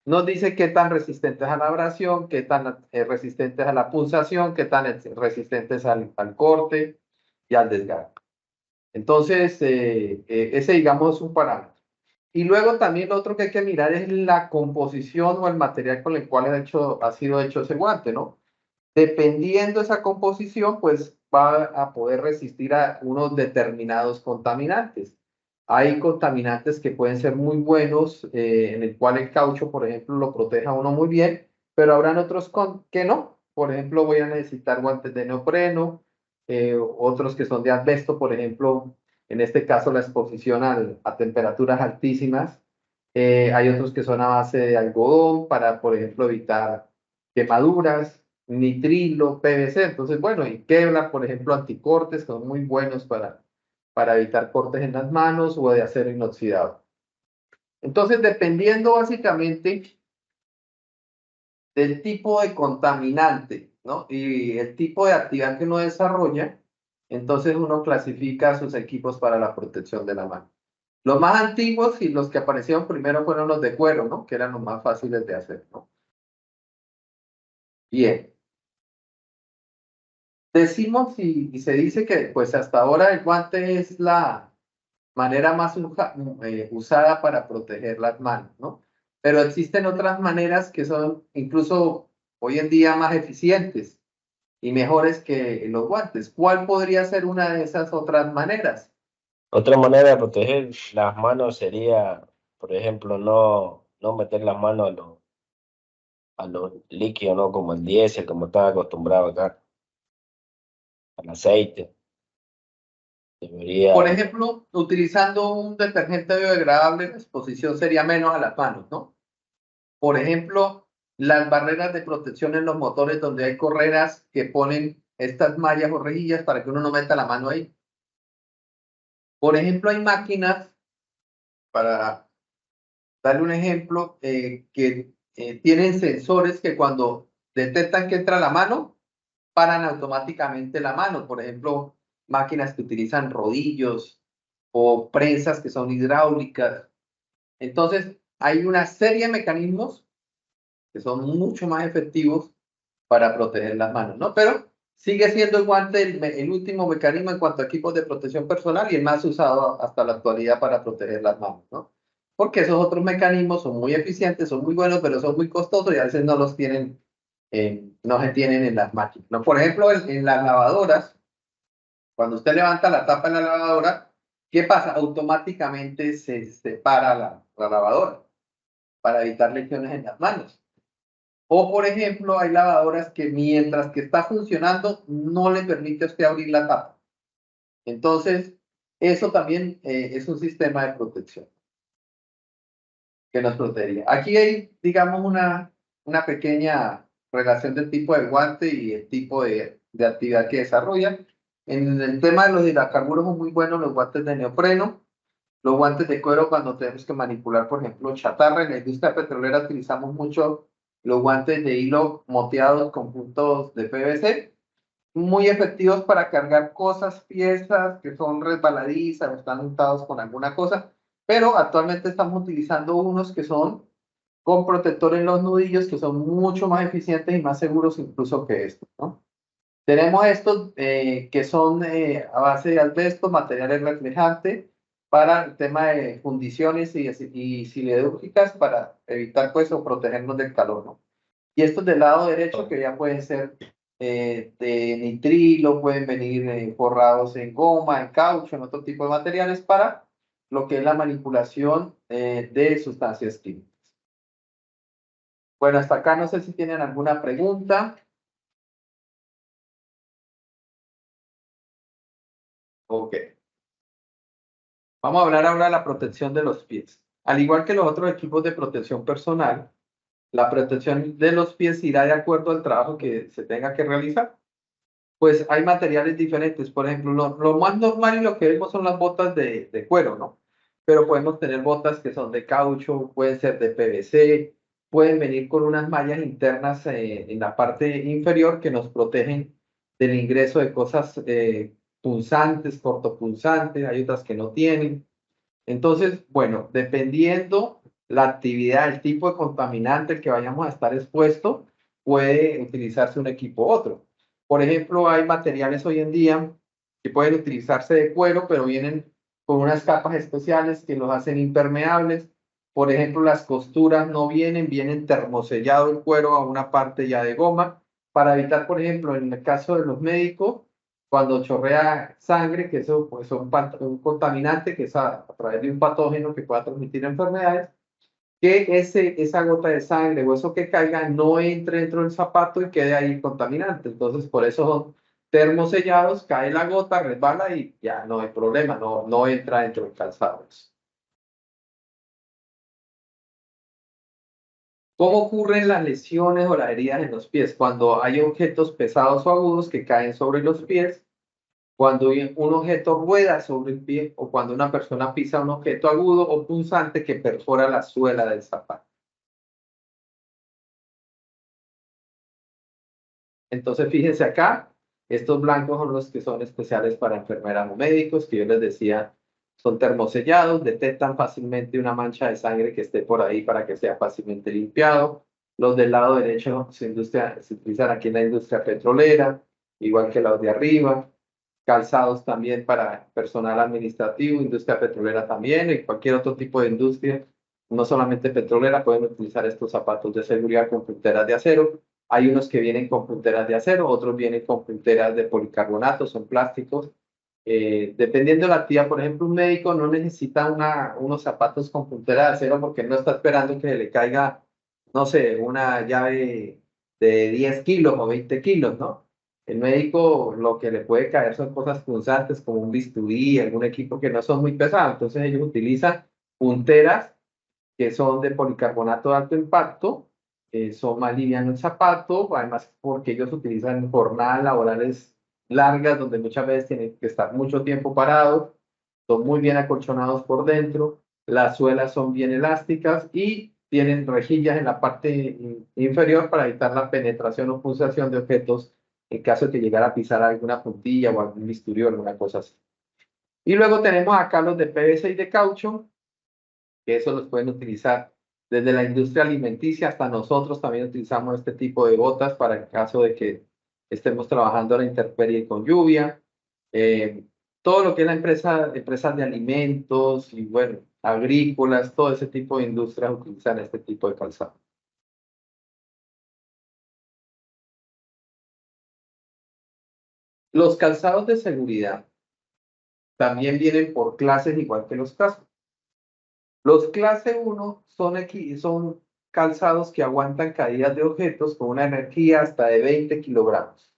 Nos dice qué tan resistentes a la abrasión, qué tan resistentes a la punzación, qué tan resistentes al corte y al desgarre. Entonces, ese, digamos, es un parámetro. Y luego también lo otro que hay que mirar es la composición o el material con el cual ha sido hecho ese guante, ¿no? Dependiendo esa composición, pues va a poder resistir a unos determinados contaminantes. Hay contaminantes que pueden ser muy buenos, en el cual el caucho, por ejemplo, lo protege a uno muy bien, pero habrán otros que no. Por ejemplo, voy a necesitar guantes de neopreno, otros que son de asbesto, por ejemplo, en este caso la exposición a temperaturas altísimas. Hay otros que son a base de algodón para, por ejemplo, evitar quemaduras, nitrilo, PVC. Entonces, bueno, y Kevlar, por ejemplo, anticortes, que son muy buenos para evitar cortes en las manos, o de acero inoxidable. Entonces, dependiendo básicamente del tipo de contaminante, ¿no? Y el tipo de actividad que uno desarrolla, entonces uno clasifica sus equipos para la protección de la mano. Los más antiguos y los que aparecieron primero fueron los de cuero, ¿no? Que eran los más fáciles de hacer, ¿no? Bien. Decimos y se dice que, pues, hasta ahora el guante es manera más usada para proteger las manos, ¿no? Pero existen otras maneras que son incluso hoy en día más eficientes y mejores que los guantes. ¿Cuál podría ser una de esas otras maneras? Otra manera de proteger las manos sería, por ejemplo, no meter las manos a los líquidos, ¿no? Como el diésel, como están acostumbrados acá, al aceite. Debería, Por ejemplo, utilizando un detergente biodegradable, la exposición sería menos a las manos, ¿no? Por ejemplo, las barreras de protección en los motores donde hay correas que ponen estas mallas o rejillas para que uno no meta la mano ahí. Por ejemplo, hay máquinas, para darle un ejemplo, que tienen sensores que cuando detectan que entra la mano, paran automáticamente la mano. Por ejemplo, máquinas que utilizan rodillos o prensas que son hidráulicas. Entonces, hay una serie de mecanismos que son mucho más efectivos para proteger las manos, ¿no? Pero sigue siendo el guante el último mecanismo en cuanto a equipos de protección personal y el más usado hasta la actualidad para proteger las manos, ¿no? Porque esos otros mecanismos son muy eficientes, son muy buenos, pero son muy costosos y a veces no los tienen, no se tienen en las máquinas, ¿no? Por ejemplo, en las lavadoras, cuando usted levanta la tapa de la lavadora, ¿qué pasa? Automáticamente se separa la lavadora para evitar lesiones en las manos. O, por ejemplo, hay lavadoras que mientras que está funcionando no le permite a usted abrir la tapa. Entonces, eso también es un sistema de protección que nos protegería. Aquí hay, digamos, una pequeña relación del tipo de guante y el tipo de actividad que desarrolla. En el tema de los hidrocarburos son muy buenos los guantes de neopreno, los guantes de cuero cuando tenemos que manipular, por ejemplo, chatarra. En la industria petrolera utilizamos mucho los guantes de hilo moteados con puntos de PVC, muy efectivos para cargar cosas, piezas que son resbaladizas o están untados con alguna cosa, pero actualmente estamos utilizando unos que son con protector en los nudillos, que son mucho más eficientes y más seguros incluso que estos, ¿no? Tenemos estos que son a base de asbesto, materiales reflejantes, para el tema de fundiciones y siderúrgicas para evitar pues o protegernos del calor, ¿no? Y estos del lado derecho que ya pueden ser de nitrilo, pueden venir forrados en goma, en caucho, en otro tipo de materiales para lo que es la manipulación de sustancias químicas. Bueno, hasta acá no sé si tienen alguna pregunta. Ok. Vamos a hablar ahora de la protección de los pies. Al igual que los otros equipos de protección personal, la protección de los pies irá de acuerdo al trabajo que se tenga que realizar. Pues hay materiales diferentes. Por ejemplo, lo más normal y lo que vemos son las botas de cuero, ¿no? Pero podemos tener botas que son de caucho, pueden ser de PVC, pueden venir con unas mallas internas en la parte inferior que nos protegen del ingreso de cosas punzantes, cortopunzantes, hay otras que no tienen. Entonces, bueno, dependiendo la actividad, el tipo de contaminante al que vayamos a estar expuesto, puede utilizarse un equipo u otro. Por ejemplo, hay materiales hoy en día que pueden utilizarse de cuero, pero vienen con unas capas especiales que los hacen impermeables. Por ejemplo, las costuras no vienen termosellado el cuero a una parte ya de goma, para evitar, por ejemplo, en el caso de los médicos, cuando chorrea sangre, que eso pues, es un contaminante que es a través de un patógeno que pueda transmitir enfermedades, que esa gota de sangre o eso que caiga no entre dentro del zapato y quede ahí contaminante. Entonces, por eso son termosellados, cae la gota, resbala y ya no hay problema, no entra dentro del calzado. ¿Cómo ocurren las lesiones o las heridas en los pies? Cuando hay objetos pesados o agudos que caen sobre los pies, cuando un objeto rueda sobre el pie o cuando una persona pisa un objeto agudo o punzante que perfora la suela del zapato. Entonces, fíjense acá, estos blancos son los que son especiales para enfermeras o médicos, que yo les decía, son termosellados, detectan fácilmente una mancha de sangre que esté por ahí para que sea fácilmente limpiado. Los del lado derecho se utilizan aquí en la industria petrolera, igual que los de arriba. calzados también para personal administrativo, industria petrolera también, y cualquier otro tipo de industria, no solamente petrolera, pueden utilizar estos zapatos de seguridad con punteras de acero. Hay unos que vienen con punteras de acero, otros vienen con punteras de policarbonato, son plásticos. Dependiendo de la actividad, por ejemplo, un médico no necesita unos zapatos con puntera de acero porque no está esperando que le caiga, no sé, una llave de 10 kilos o 20 kilos, ¿no? El médico lo que le puede caer son cosas punzantes como un bisturí, algún equipo que no son muy pesados. Entonces ellos utilizan punteras que son de policarbonato de alto impacto, son más livianos el zapato, además porque ellos utilizan jornadas laborales largas donde muchas veces tienen que estar mucho tiempo parados, son muy bien acolchonados por dentro, las suelas son bien elásticas y tienen rejillas en la parte inferior para evitar la penetración o punzación de objetos en caso de que llegara a pisar alguna puntilla o algún bisturí o alguna cosa así. Y luego tenemos acá los de PVC y de caucho, que eso los pueden utilizar desde la industria alimenticia hasta nosotros también utilizamos este tipo de botas para el caso de que estemos trabajando a la intemperie con lluvia. Todo lo que es la empresas de alimentos y bueno, agrícolas, todo ese tipo de industrias utilizan este tipo de calzado. Los calzados de seguridad también vienen por clases igual que los cascos. Los clase 1 son calzados que aguantan caídas de objetos con una energía hasta de 20 kilogramos.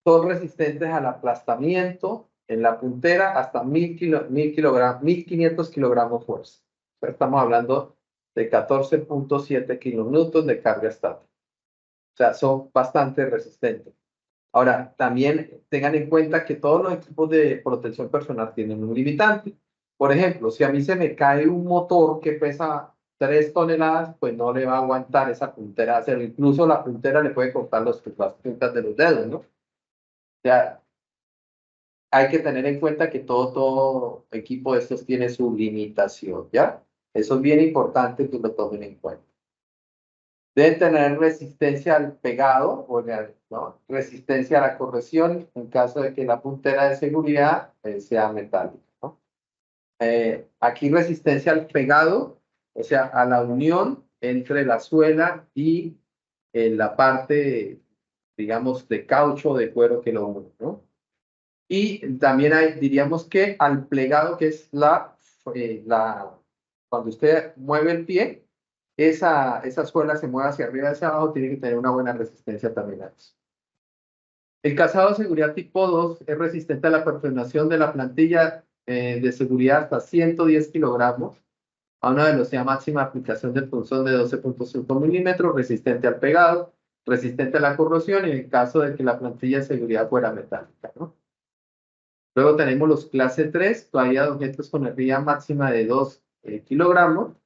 Son resistentes al aplastamiento en la puntera hasta 1500 kilogramos fuerza. Estamos hablando de 14.7 kilonewtons de carga estática. O sea, son bastante resistentes. Ahora, también tengan en cuenta que todos los equipos de protección personal tienen un limitante. Por ejemplo, si a mí se me cae un motor que pesa 3 toneladas, pues no le va a aguantar esa puntera de acero. Incluso la puntera le puede cortar las puntas de los dedos, ¿no? O sea, hay que tener en cuenta que todo equipo de estos tiene su limitación, ¿ya? Eso es bien importante que lo tomen en cuenta. Deben tener resistencia al pegado, o ¿no? Resistencia a la corrosión en caso de que la puntera de seguridad sea metálica, ¿no? Aquí resistencia al pegado, o sea, a la unión entre la suela y la parte, digamos, de caucho o de cuero que lo une, ¿no? Y también diríamos que al plegado, que es cuando usted mueve el pie, esa suela se mueve hacia arriba y hacia abajo, tiene que tener una buena resistencia también a eso. El calzado de seguridad tipo 2 es resistente a la perforación de la plantilla de seguridad hasta 110 kilogramos, a una velocidad máxima de aplicación del punzón de 12.5 milímetros, resistente al pegado, resistente a la corrosión en el caso de que la plantilla de seguridad fuera metálica, ¿no? Luego tenemos los clase 3, todavía de objetos con energía máxima de 2 kilogramos,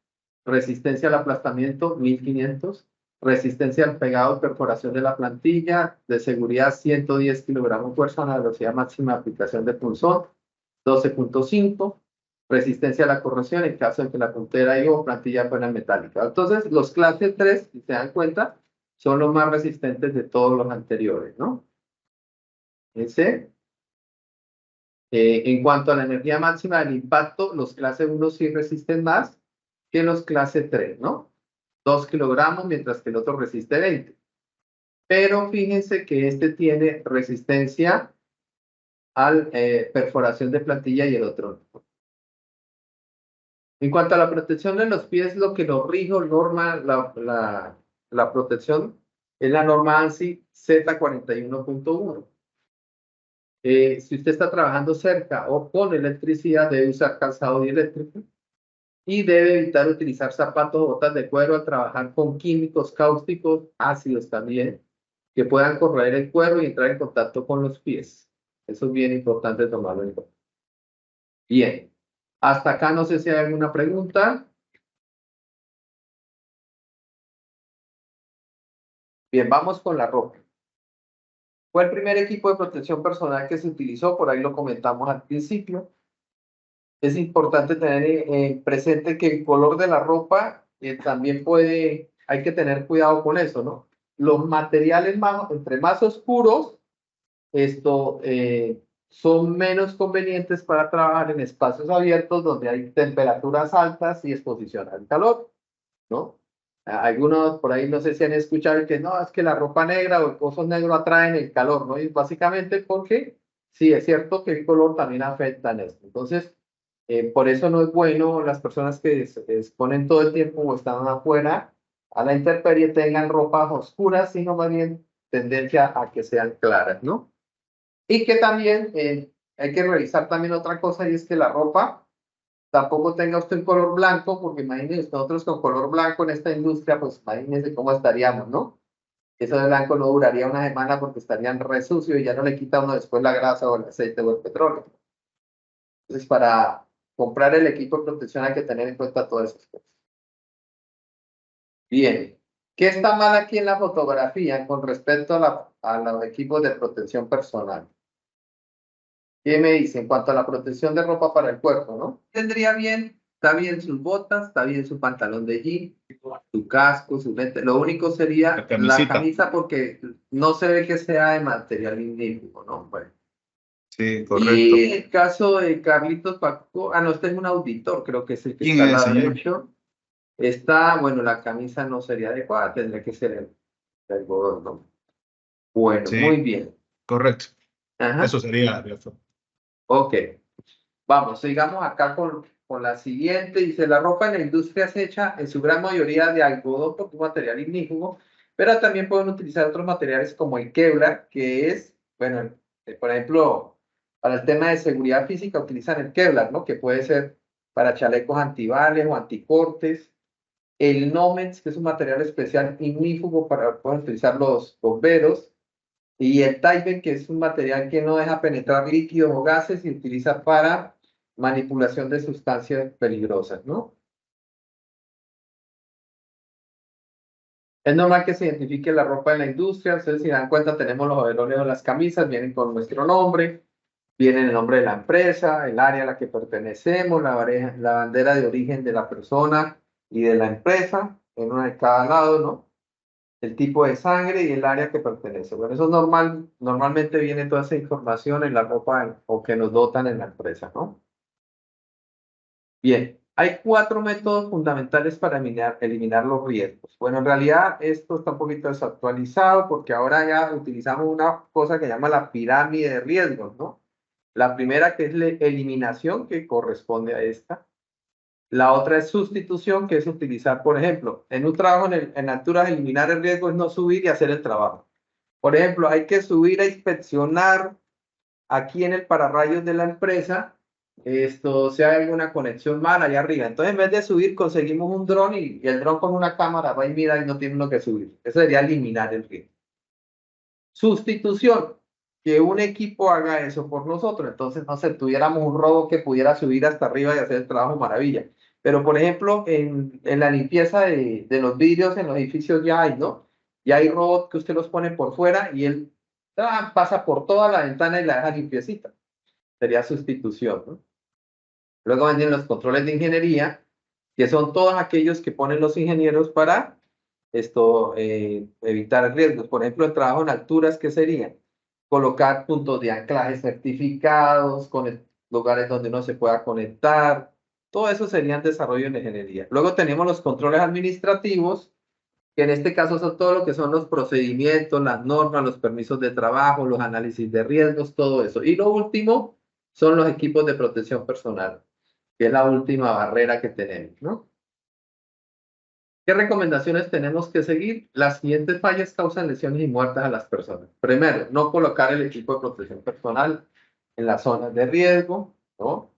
resistencia al aplastamiento 1500, resistencia al pegado y perforación de la plantilla, de seguridad 110 kilogramos fuerza, una velocidad máxima de aplicación de punzón 12.5, resistencia a la corrosión en caso de que la puntera y o plantilla fuera metálica. Entonces, los clase 3, si se dan cuenta, son los más resistentes de todos los anteriores, ¿no? En cuanto a la energía máxima del impacto, los clase 1 sí resisten más que los clase 3, ¿no? 2 kilogramos, mientras que el otro resiste 20. Pero fíjense que este tiene resistencia a perforación de plantilla y el otro no. En cuanto a la protección de los pies, lo que nos rige norma la protección es la norma ANSI Z41.1. Si usted está trabajando cerca o con electricidad, debe usar calzado dieléctrico y debe evitar utilizar zapatos o botas de cuero al trabajar con químicos cáusticos, ácidos también, que puedan corroer el cuero y entrar en contacto con los pies. Eso es bien importante tomarlo en cuenta. Bien, hasta acá no sé si hay alguna pregunta. Bien, vamos con la ropa. Fue el primer equipo de protección personal que se utilizó, por ahí lo comentamos al principio. Es importante tener presente que el color de la ropa también hay que tener cuidado con eso, ¿no? Los materiales entre más oscuros, son menos convenientes para trabajar en espacios abiertos donde hay temperaturas altas y exposición al calor, ¿no? Algunos por ahí no sé si han escuchado que no, es que la ropa negra o el coso negro atraen el calor, ¿no? Y básicamente porque sí, es cierto que el color también afecta en esto. Entonces, por eso no es bueno las personas que se exponen todo el tiempo o están afuera a la intemperie tengan ropas oscuras, sino más bien tendencia a que sean claras, ¿no? Y que también hay que revisar también otra cosa y es que la ropa tampoco tenga usted un color blanco, porque imagínense nosotros con color blanco en esta industria, pues imagínense cómo estaríamos, ¿no? Eso de blanco no duraría una semana porque estarían re sucios y ya no le quita uno después la grasa o el aceite o el petróleo. Entonces, para comprar el equipo de protección hay que tener en cuenta todas esas cosas. Bien, ¿qué está mal aquí en la fotografía con respecto a los equipos de protección personal? ¿Qué me dice en cuanto a la protección de ropa para el cuerpo, no? Tendría bien, está bien sus botas, está bien su pantalón de jean, su casco, su lente. Lo único sería La camisita. la camisa porque no se ve que sea de material ignífugo, ¿no? Bueno. Sí, Y el caso de Carlitos Paco, no, este es un auditor, creo que es el que ¿Quién está al es, lado señor? derecho. Está, bueno, la camisa no sería adecuada, tendría que ser el algodón, ¿no? Bueno, Sí. muy bien. Correcto. Ajá. Eso sería. Ok. Vamos, sigamos acá con la siguiente. Dice, la ropa en la industria es hecha en su gran mayoría de algodón porque es un material ignífugo, pero también pueden utilizar otros materiales como el Kevlar, que es, bueno, por ejemplo, para el tema de seguridad física utilizan el Kevlar, ¿no? Que puede ser para chalecos antibales o anticortes. El Nomex, que es un material especial ignífugo para pueden utilizar los bomberos. Y el Tyvek, que es un material que no deja penetrar líquidos o gases y utiliza para manipulación de sustancias peligrosas, ¿no? Es normal que se identifique la ropa en la industria. Ustedes si dan cuenta, tenemos los overoles o las camisas, vienen con nuestro nombre, viene el nombre de la empresa, el área a la que pertenecemos, la bandera de origen de la persona y de la empresa, en una de cada lado, ¿no? El tipo de sangre y el área que pertenece. Bueno, eso es normal, normalmente viene toda esa información en la ropa o que nos dotan en la empresa, ¿no? Bien, hay 4 métodos fundamentales para eliminar los riesgos. Bueno, en realidad esto está un poquito desactualizado porque ahora ya utilizamos una cosa que llama la pirámide de riesgos, ¿no? La primera que es la eliminación, que corresponde a esta. La otra es sustitución, que es utilizar, por ejemplo, en un trabajo en alturas, eliminar el riesgo es no subir y hacer el trabajo. Por ejemplo, hay que subir a inspeccionar aquí en el pararrayos de la empresa, si hay alguna conexión mala allá arriba. Entonces, en vez de subir, conseguimos un dron y el dron con una cámara va y mira y no tiene uno que subir. Eso sería eliminar el riesgo. Sustitución, que un equipo haga eso por nosotros. Entonces, no sé, tuviéramos un robot que pudiera subir hasta arriba y hacer el trabajo maravilla. Pero, por ejemplo, en la limpieza de los vidrios en los edificios ya hay, ¿no? Ya hay robots que usted los pone por fuera y él pasa por toda la ventana y la deja limpiecita. Sería sustitución, ¿no? Luego vienen los controles de ingeniería, que son todos aquellos que ponen los ingenieros para evitar riesgos. Por ejemplo, el trabajo en alturas, ¿qué sería? Colocar puntos de anclaje certificados, con lugares donde uno se pueda conectar. Todo eso serían desarrollo en ingeniería. Luego tenemos los controles administrativos, que en este caso son todo lo que son los procedimientos, las normas, los permisos de trabajo, los análisis de riesgos, todo eso. Y lo último son los equipos de protección personal, que es la última barrera que tenemos, ¿no? ¿Qué recomendaciones tenemos que seguir? Las siguientes fallas causan lesiones y muertes a las personas. Primero, no colocar el equipo de protección personal en las zonas de riesgo, ¿no?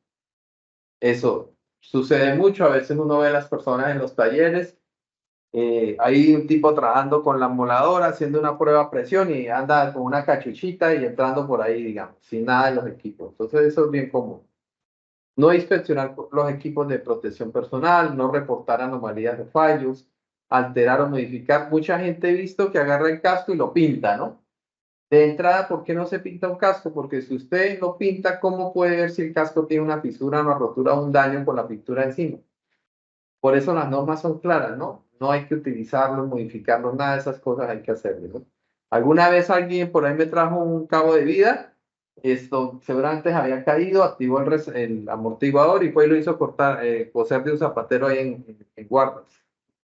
Eso sucede mucho, a veces uno ve a las personas en los talleres, hay un tipo trabajando con la moladora, haciendo una prueba a presión y anda con una cachuchita y entrando por ahí, digamos, sin nada en los equipos. Entonces eso es bien común. No inspeccionar los equipos de protección personal, no reportar anomalías de fallos, alterar o modificar. Mucha gente he visto que agarra el casco y lo pinta, ¿no? De entrada, ¿por qué no se pinta un casco? Porque si usted lo pinta, ¿cómo puede ver si el casco tiene una fisura, una rotura o un daño con la pintura encima? Por eso las normas son claras, ¿no? No hay que utilizarlos, modificarlos, nada de esas cosas hay que hacerlo, ¿no? Alguna vez alguien por ahí me trajo un cabo de vida, esto seguramente había caído, activó el amortiguador y fue y lo hizo cortar, coser de un zapatero ahí en guardas.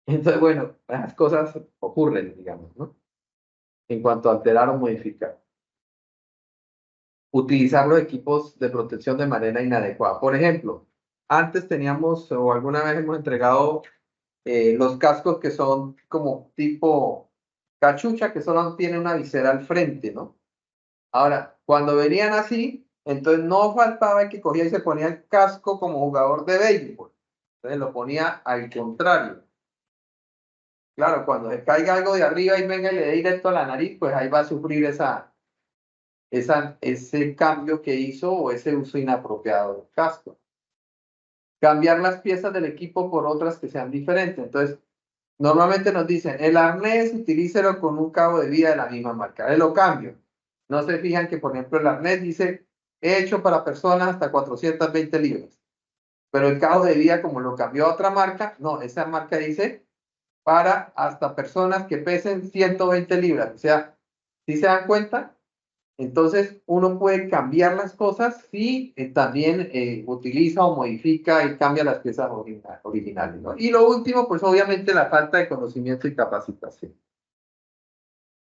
Entonces, bueno, las cosas ocurren, digamos, ¿no? En cuanto a alterar o modificar. Utilizar los equipos de protección de manera inadecuada. Por ejemplo, antes teníamos o alguna vez hemos entregado los cascos que son como tipo cachucha, que solo tienen una visera al frente, ¿no? Ahora, cuando venían así, entonces no faltaba que cogía y se ponía el casco como jugador de béisbol. Entonces lo ponía al contrario. Claro, cuando se caiga algo de arriba y venga y le dé directo a la nariz, pues ahí va a sufrir ese cambio que hizo o ese uso inapropiado del casco. Cambiar las piezas del equipo por otras que sean diferentes. Entonces, normalmente nos dicen, el arnés utilícelo con un cabo de vida de la misma marca. Él lo cambio. No se fijan que, por ejemplo, el arnés dice, hecho para personas hasta 420 libras. Pero el cabo de vida, como lo cambió a otra marca, no, esa marca dice para hasta personas que pesen 120 libras. O sea, ¿sí se dan cuenta? Entonces, uno puede cambiar las cosas si también utiliza o modifica y cambia las piezas originales, ¿no? Y lo último, pues obviamente la falta de conocimiento y capacitación.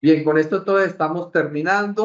Bien, con esto todo estamos terminando.